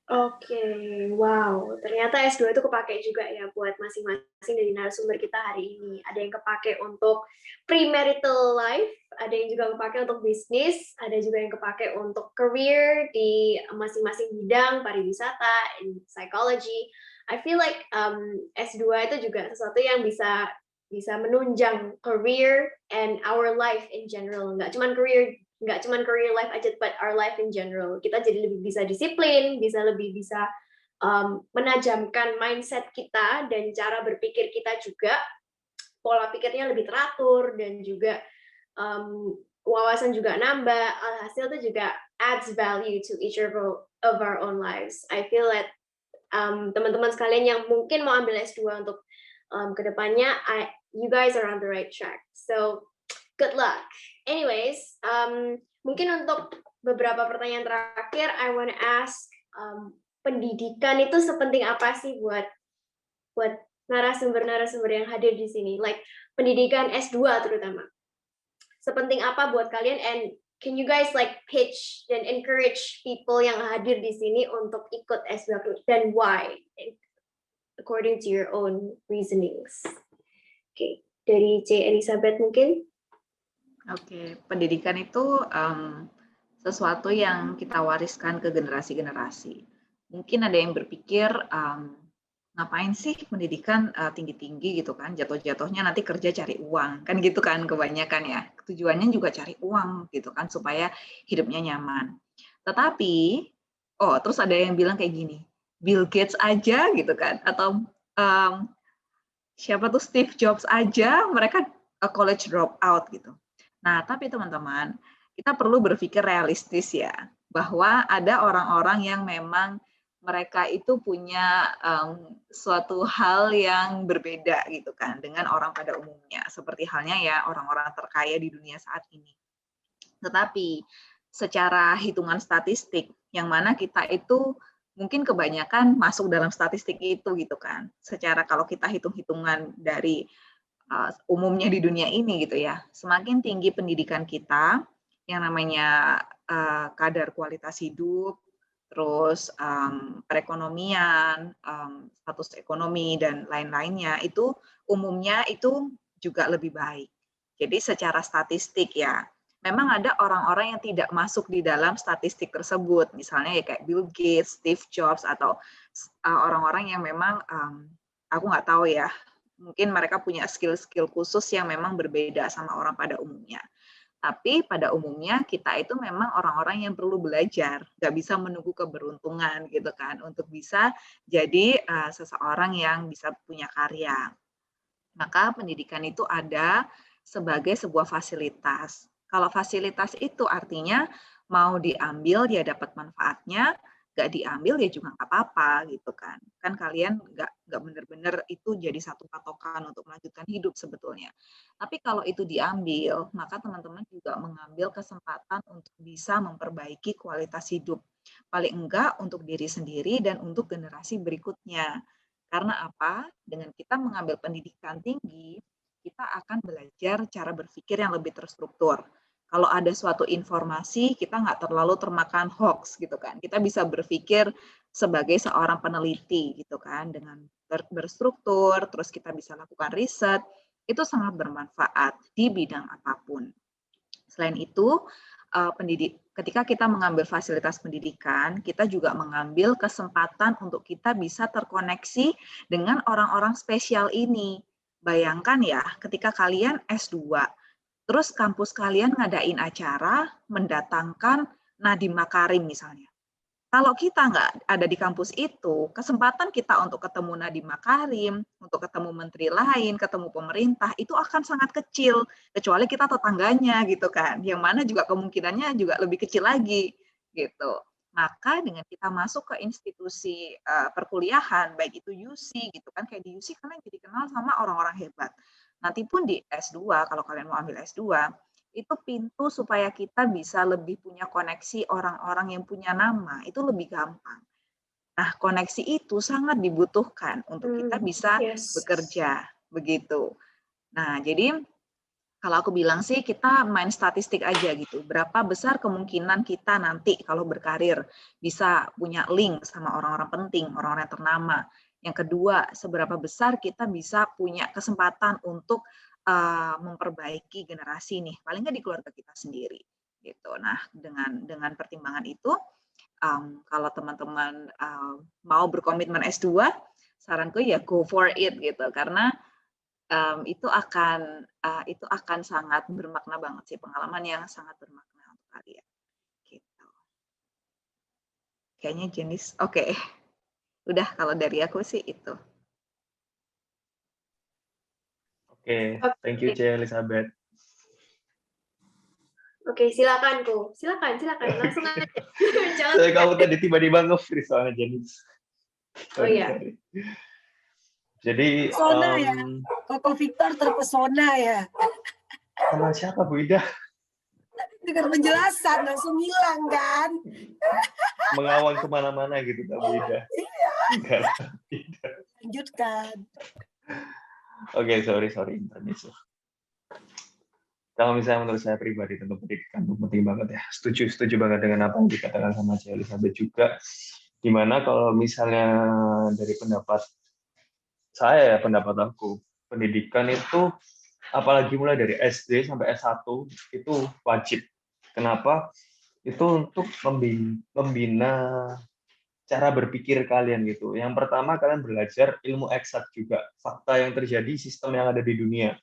Oke, wow. Ternyata S2 itu kepake juga ya buat masing-masing dari narasumber kita hari ini. Ada yang kepake untuk premarital life, ada yang juga kepake untuk bisnis, ada juga yang kepake untuk career di masing-masing bidang, pariwisata, in psychology. I feel like S2 itu juga sesuatu yang bisa menunjang career and our life in general. Nggak cuma career life aja, but our life in general. Kita jadi lebih bisa disiplin, lebih bisa menajamkan mindset kita dan cara berpikir kita juga, pola pikirnya lebih teratur dan juga wawasan juga nambah. Alhasil itu juga adds value to each of our own lives. I feel that teman-teman sekalian yang mungkin mau ambil S2 untuk kedepannya, you guys are on the right track. So good luck. Anyways, mungkin untuk beberapa pertanyaan terakhir, I want to ask, pendidikan itu sepenting apa sih buat narasumber-narasumber yang hadir di sini? Like pendidikan S2 terutama. Sepenting apa buat kalian? And can you guys like pitch dan encourage people yang hadir di sini untuk ikut S2 dan why? According to your own reasonings. Oke, dari C. Elizabeth mungkin? Oke, pendidikan itu sesuatu yang kita wariskan ke generasi-generasi. Mungkin ada yang berpikir, ngapain sih pendidikan tinggi-tinggi gitu kan, jatuh-jatuhnya nanti kerja cari uang, kan gitu kan kebanyakan ya. Tujuannya juga cari uang gitu kan, supaya hidupnya nyaman. Tetapi, terus ada yang bilang kayak gini, Bill Gates aja gitu kan, atau siapa tuh Steve Jobs aja, mereka college dropout gitu. Nah, tapi teman-teman, kita perlu berpikir realistis ya, bahwa ada orang-orang yang memang mereka itu punya suatu hal yang berbeda gitu kan dengan orang pada umumnya, seperti halnya ya orang-orang terkaya di dunia saat ini. Tetapi secara hitungan statistik, yang mana kita itu mungkin kebanyakan masuk dalam statistik itu gitu kan. Secara kalau kita hitung-hitungan dari umumnya di dunia ini gitu ya, semakin tinggi pendidikan kita, yang namanya kadar kualitas hidup, terus perekonomian, status ekonomi dan lain-lainnya itu umumnya itu juga lebih baik. Jadi secara statistik ya, memang ada orang-orang yang tidak masuk di dalam statistik tersebut, misalnya ya kayak Bill Gates, Steve Jobs, atau orang-orang yang memang aku nggak tahu ya, mungkin mereka punya skill-skill khusus yang memang berbeda sama orang pada umumnya. Tapi pada umumnya kita itu memang orang-orang yang perlu belajar, nggak bisa menunggu keberuntungan gitu kan, untuk bisa jadi seseorang yang bisa punya karya. Maka pendidikan itu ada sebagai sebuah fasilitas. Kalau fasilitas itu artinya mau diambil dia dapat manfaatnya, nggak diambil ya juga nggak apa-apa gitu kan. Kan kalian nggak benar-benar itu jadi satu patokan untuk melanjutkan hidup sebetulnya. Tapi kalau itu diambil, maka teman-teman juga mengambil kesempatan untuk bisa memperbaiki kualitas hidup. Paling enggak untuk diri sendiri dan untuk generasi berikutnya. Karena apa? Dengan kita mengambil pendidikan tinggi, kita akan belajar cara berpikir yang lebih terstruktur. Kalau ada suatu informasi, kita nggak terlalu termakan hoax gitu kan. Kita bisa berpikir sebagai seorang peneliti gitu kan, dengan berstruktur, terus kita bisa lakukan riset, itu sangat bermanfaat di bidang apapun. Selain itu, ketika kita mengambil fasilitas pendidikan, kita juga mengambil kesempatan untuk kita bisa terkoneksi dengan orang-orang spesial ini. Bayangkan ya, ketika kalian S2, terus kampus kalian ngadain acara mendatangkan Nadiem Makarim misalnya. Kalau kita nggak ada di kampus itu, kesempatan kita untuk ketemu Nadiem Makarim, untuk ketemu menteri lain, ketemu pemerintah, itu akan sangat kecil, kecuali kita tetangganya gitu kan, yang mana juga kemungkinannya juga lebih kecil lagi gitu. Maka dengan kita masuk ke institusi perkuliahan, baik itu UC gitu kan, kayak di UC kalian jadi kenal sama orang-orang hebat. Nanti pun di S2, kalau kalian mau ambil S2, itu pintu supaya kita bisa lebih punya koneksi orang-orang yang punya nama, itu lebih gampang. Nah, koneksi itu sangat dibutuhkan untuk kita bisa bekerja, begitu. Nah, jadi Kalau aku bilang sih kita main statistik aja gitu. Berapa besar kemungkinan kita nanti kalau berkarir bisa punya link sama orang-orang penting, orang-orang ternama. Yang kedua, seberapa besar kita bisa punya kesempatan untuk memperbaiki generasi nih, paling nggak di keluarga kita sendiri. Gitu. Nah, dengan pertimbangan itu, kalau teman-teman mau berkomitmen S2, saranku ya go for it gitu, karena itu akan sangat bermakna banget sih, pengalaman yang sangat bermakna untuk kalian. Gitu. Kayaknya jenis, oke. Udah kalau dari aku sih itu. Oke, thank you Cia Elizabeth. Oke, silakan Ko. Silakan langsung aja. Saya kamu tadi tiba-tiba nge-freeze soalnya Jenis. Oh iya. Jadi Pesona ya, Koko Victor terpesona ya. Sama siapa Bu Ida? Dengar penjelasan langsung hilang kan? Mengawang kemana-mana gitu Kak Bu Ida. Iya. Enggak. Lanjutkan. Oke, sorry intermezzo. Kalau misalnya menurut saya pribadi tentu pendidikan itu penting banget ya. Setuju banget dengan apa yang dikatakan sama Cia Elizabeth juga. Dimana kalau misalnya dari pendapat saya ya, pendapat aku, pendidikan itu apalagi mulai dari SD sampai S1 itu wajib. Kenapa? Itu untuk membina cara berpikir kalian gitu. Yang pertama kalian belajar ilmu eksak juga, fakta yang terjadi, sistem yang ada di dunia.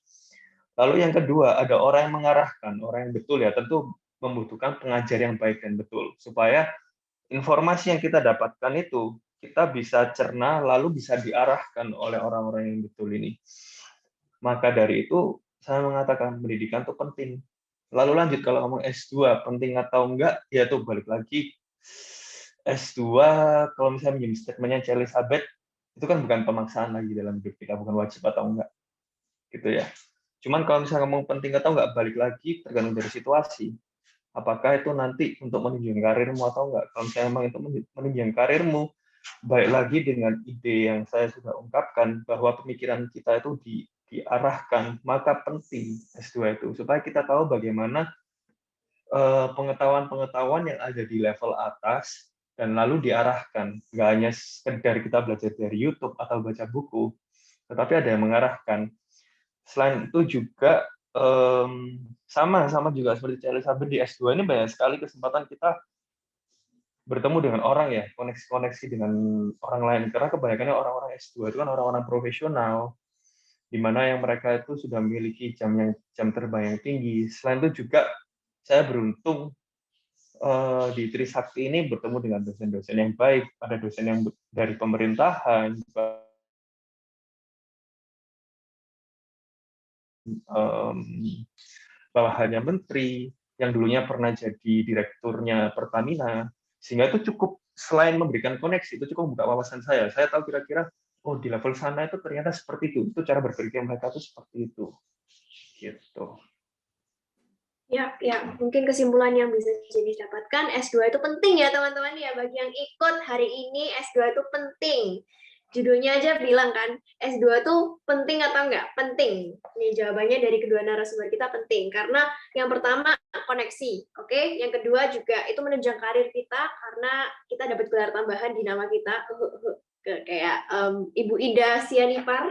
Lalu yang kedua, ada orang yang mengarahkan, orang yang betul ya, tentu membutuhkan pengajar yang baik dan betul supaya informasi yang kita dapatkan itu kita bisa cerna lalu bisa diarahkan oleh orang-orang yang betul ini. Maka dari itu saya mengatakan pendidikan itu penting. Lalu lanjut kalau ngomong S2 penting atau enggak, ya tuh balik lagi S2 kalau misalnya menjadi statementnya Cia Elizabeth itu kan bukan pemaksaan lagi dalam hidup kita, bukan wajib atau enggak, gitu ya. Cuman kalau misalnya ngomong penting atau enggak, balik lagi tergantung dari situasi. Apakah itu nanti untuk menunjang karirmu atau enggak? Kalau misalnya memang itu menunjang karirmu, baik lagi dengan ide yang saya sudah ungkapkan bahwa pemikiran kita itu diarahkan, maka penting S2 itu supaya kita tahu bagaimana pengetahuan-pengetahuan yang ada di level atas dan lalu diarahkan. Nggak hanya sekedar kita belajar dari YouTube atau baca buku, tetapi ada yang mengarahkan. Selain itu juga sama juga seperti Cia Elizabeth di S2 ini banyak sekali kesempatan kita bertemu dengan orang ya, koneksi dengan orang lain. Karena kebanyakannya orang-orang S2 itu kan orang-orang profesional, di mana yang mereka itu sudah memiliki jam terbang yang tinggi. Selain itu juga saya beruntung di Trisakti ini bertemu dengan dosen-dosen yang baik, ada dosen yang dari pemerintahan, bawahannya menteri, yang dulunya pernah jadi direkturnya Pertamina, sehingga itu cukup selain memberikan koneksi, itu cukup membuka wawasan saya. Saya tahu kira-kira, oh di level sana itu ternyata seperti itu cara berpikir mereka itu seperti itu. Gitu. Ya, mungkin kesimpulan yang bisa jadi dapatkan, S2 itu penting ya teman-teman ya, bagi yang ikut hari ini S2 itu penting. Judulnya aja bilang kan, S2 itu penting atau enggak? Penting. Ini jawabannya dari kedua narasumber kita penting, karena yang pertama koneksi, oke? Yang kedua juga itu menunjang karir kita, karena kita dapat gelar tambahan di nama kita, kayak Ibu Ida Sianipar,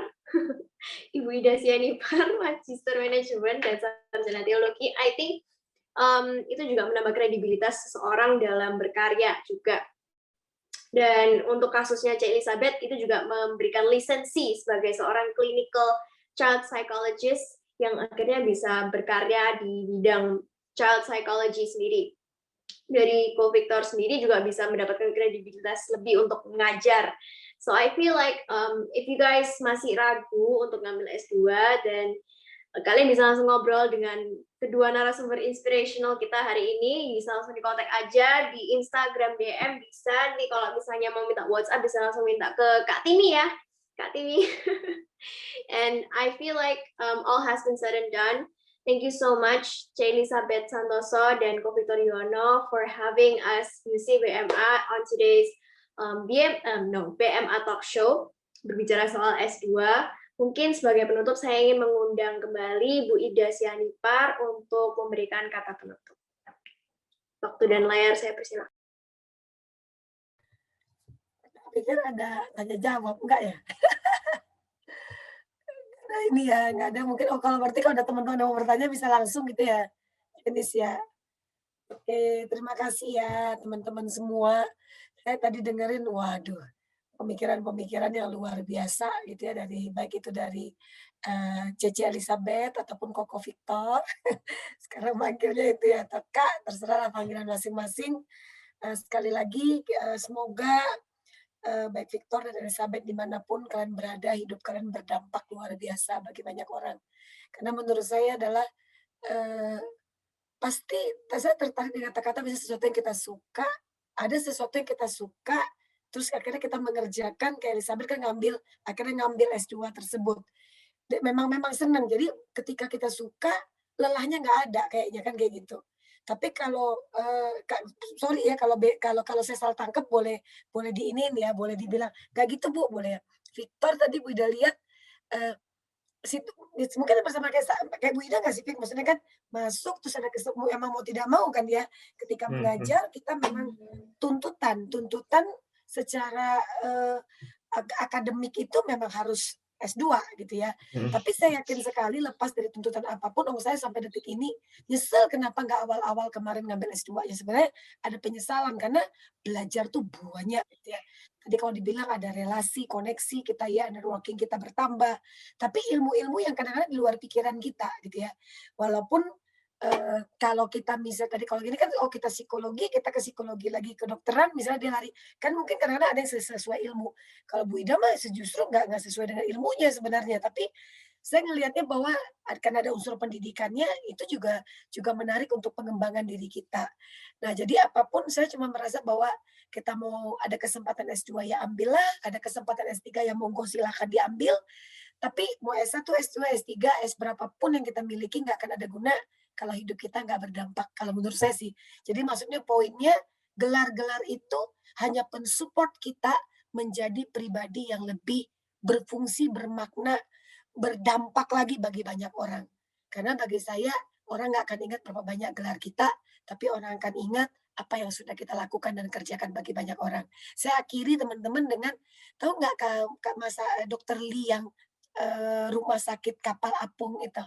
Ibu Ida Sianipar, Magister Manajemen dan Sarjana Teologi. I think itu juga menambah kredibilitas seseorang dalam berkarya juga. Dan untuk kasusnya Cia Elizabeth itu juga memberikan lisensi sebagai seorang clinical child psychologist yang akhirnya bisa berkarya di bidang child psychology sendiri. Dari Ko Victor sendiri juga bisa mendapatkan kredibilitas lebih untuk mengajar. So I feel like if you guys masih ragu untuk ngambil S2 dan kalian bisa langsung ngobrol dengan kedua narasumber inspirational kita hari ini, bisa langsung dikontak aja di Instagram DM, bisa nih kalau misalnya mau minta WhatsApp bisa langsung minta ke Kak Timi ya, Kak Timi. And I feel like all has been said and done. Thank you so much Cia Elizabeth Santoso dan Ko Victor Yuwono for having us UC BMA on today's BMA Talk Show berbicara soal S2. Mungkin sebagai penutup saya ingin mengundang kembali Bu Ida Sianipar untuk memberikan kata penutup. Waktu dan layar saya persilakan. Pikir ada tanya jawab, enggak ya? Nah ini ya, nggak ada mungkin, oh kalau berarti kalau ada teman-teman yang mau bertanya bisa langsung gitu ya, Jenis ya. Oke, terima kasih ya teman-teman semua. Saya tadi dengerin, waduh, pemikiran-pemikiran yang luar biasa gitu ya dari baik itu dari Cece Elizabeth ataupun Koko Victor. Sekarang manggilnya itu ya atau Kak, terserah panggilan masing-masing. Sekali lagi semoga baik Victor dan Elizabeth dimanapun kalian berada, hidup kalian berdampak luar biasa bagi banyak orang. Karena menurut saya adalah eh, pasti saya tertarik dengan kata-kata bisa sesuatu yang kita suka, ada sesuatu yang kita suka, terus akhirnya kita mengerjakan, kayak Elizabeth kan akhirnya ngambil S2 tersebut. Memang memang senang, jadi ketika kita suka, lelahnya nggak ada kayaknya kan kayak gitu. Tapi kalau, sorry ya kalau kalau kalau saya salah tangkap boleh boleh diinin ya, boleh dibilang, "Nggak gitu Bu," boleh ya. Victor tadi Bu Ida lihat, eee Situ mungkin bersama kayak Bu Ida nggak sih, Fik? Maksudnya kan masuk terus ada emang mau tidak mau kan ya, ketika Mhm. mengajar kita memang tuntutan secara, akademik itu memang harus S2 gitu ya. Mhm. Tapi saya yakin sekali lepas dari tuntutan apapun, saya sampai detik ini nyesel kenapa nggak awal-awal kemarin ngambil S2 ya. Sebenarnya ada penyesalan karena belajar tuh banyak gitu ya. Tadi kalau dibilang ada relasi, koneksi kita ya, networking kita bertambah, tapi ilmu-ilmu yang kadang-kadang di luar pikiran kita gitu ya. Walaupun, kalau kita tadi kalau gini kan, oh kita psikologi, kita ke psikologi lagi, kedokteran misalnya dia lari, kan mungkin kadang-kadang ada yang sesuai ilmu. Kalau Bu Ida mah justru nggak sesuai dengan ilmunya sebenarnya, tapi saya ngelihatnya bahwa karena ada unsur pendidikannya, itu juga juga menarik untuk pengembangan diri kita. Nah, jadi apapun saya cuma merasa bahwa kita mau ada kesempatan S2 ya ambillah, ada kesempatan S3 ya monggo silahkan diambil, tapi mau S1, S2, S3, S berapapun yang kita miliki nggak akan ada guna kalau hidup kita nggak berdampak, kalau menurut saya sih. Jadi maksudnya poinnya, gelar-gelar itu hanya pensupport kita menjadi pribadi yang lebih berfungsi, bermakna, berdampak lagi bagi banyak orang. Karena bagi saya, orang nggak akan ingat berapa banyak gelar kita, tapi orang akan ingat apa yang sudah kita lakukan dan kerjakan bagi banyak orang. Saya akhiri teman-teman dengan, tahu nggak Kak Masa Dokter Lee yang rumah sakit kapal apung itu.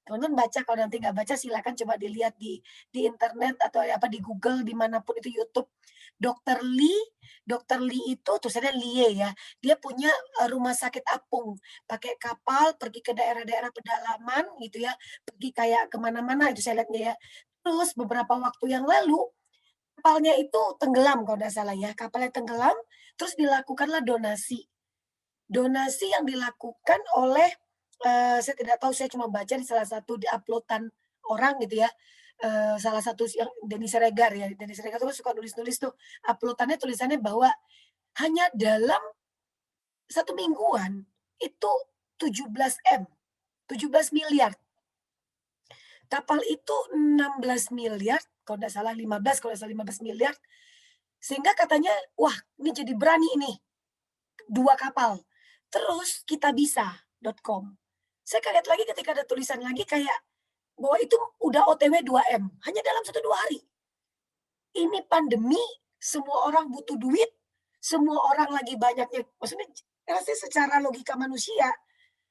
Teman-teman baca, kalau nanti nggak baca silakan coba dilihat di internet atau apa di Google dimanapun itu YouTube. Dokter Lee, Dokter Lee itu tulisannya Lie ya. Dia punya rumah sakit apung, pakai kapal pergi ke daerah-daerah pedalaman gitu ya, pergi kayak kemana-mana itu saya lihatnya ya. Terus beberapa waktu yang lalu kapalnya itu tenggelam kalau nggak salah ya, kapalnya tenggelam, terus dilakukanlah donasi. Donasi yang dilakukan oleh, saya tidak tahu, saya cuma baca di salah satu di upload-an orang gitu ya, salah satu yang Denny Siregar ya, Denny Siregar tuh kan suka nulis-nulis tuh, upload-annya tulisannya bahwa hanya dalam 1 mingguan itu 17 M, 17 miliar. Kapal itu 16 miliar, kalau nggak salah 15, kalau nggak salah 15 miliar, sehingga katanya, "Wah, ini jadi berani ini, 2 kapal." Terus kitabisa.com. Saya kaget lagi ketika ada tulisan lagi kayak bahwa itu udah OTW 2 M, hanya dalam 1, 2 hari. Ini pandemi, semua orang butuh duit, semua orang lagi banyaknya, maksudnya rasanya secara logika manusia,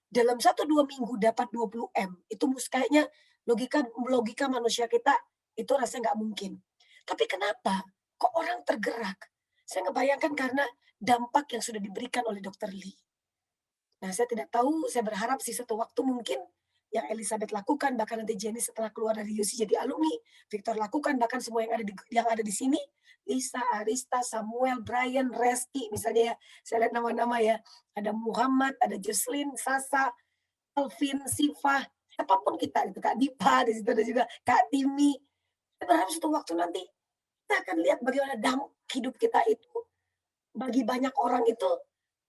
dalam 1, 2 minggu dapat 20 M, itu kayaknya logika logika manusia kita itu rasanya nggak mungkin. Tapi kenapa kok orang tergerak? Saya ngebayangkan karena dampak yang sudah diberikan oleh Dokter Lee. Nah, saya tidak tahu, saya berharap sih satu waktu mungkin yang Elizabeth lakukan, bahkan nanti Jenny setelah keluar dari UC jadi alumni, Victor lakukan, bahkan semua yang ada di sini, Lisa, Arista, Samuel, Brian, Resti, misalnya ya, saya lihat nama-nama ya, ada Muhammad, ada Jocelyn, Sasa, Alvin, Siva, siapapun kita gitu, Kak Dipa, di situ ada juga Kak Timi. Saya berharap suatu waktu nanti kita akan lihat bagaimana dampak hidup kita itu bagi banyak orang itu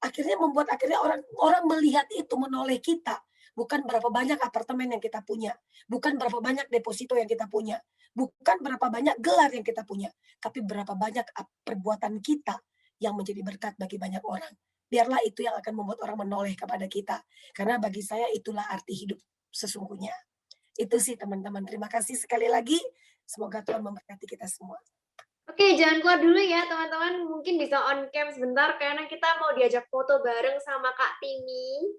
akhirnya membuat orang orang melihat itu menoleh kita, bukan berapa banyak apartemen yang kita punya, bukan berapa banyak deposito yang kita punya, bukan berapa banyak gelar yang kita punya, tapi berapa banyak perbuatan kita yang menjadi berkat bagi banyak orang. biarlah itu yang akan membuat orang menoleh kepada kita. Karena bagi saya itulah arti hidup sesungguhnya. Itu sih teman-teman. Terima kasih sekali lagi. Semoga Tuhan memberkati kita semua. Oke, jangan keluar dulu ya teman-teman. Mungkin bisa on cam sebentar karena kita mau diajak foto bareng sama Kak Timi.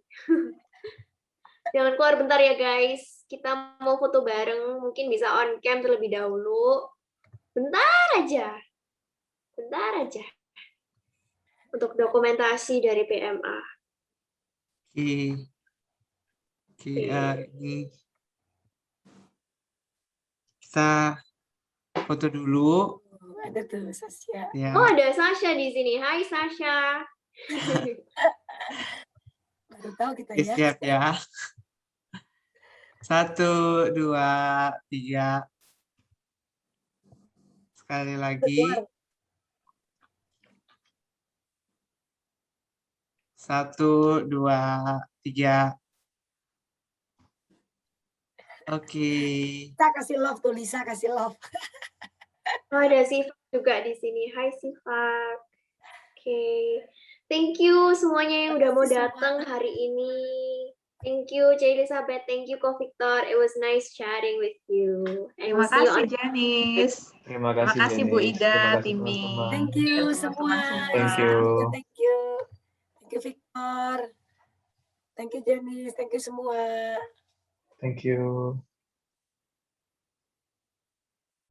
Jangan keluar bentar ya guys. Kita mau foto bareng. Mungkin bisa on cam terlebih dahulu. Bentar aja. Bentar aja. Untuk dokumentasi dari PMA. Oke, ini kita foto dulu. Ada tuh Sasha. Ya. Oh, ada Sasha di sini. Hai Sasha. Baru tahu kita ya. Siap ya. 1, 2, 3. Sekali lagi. 1, 2, 3. Oke. Lisa kasih love tuh, Lisa kasih love. Oh, ada Sifat juga di sini. Hai Sifat. Oke. Thank you semuanya yang udah mau datang hari ini. Thank you, Cik Elizabeth. Thank you, Ko Victor. It was nice chatting with you. And Terima we'll see you kasih on Janice. Terima Terima kasih kasih Bu Janice. Ida, Terima kasih Timi. teman-teman. Thank you Dan semua. teman-teman Thank semua. you. Thank you. Thank you Victor. Thank you Janice. Thank you semua. Thank you.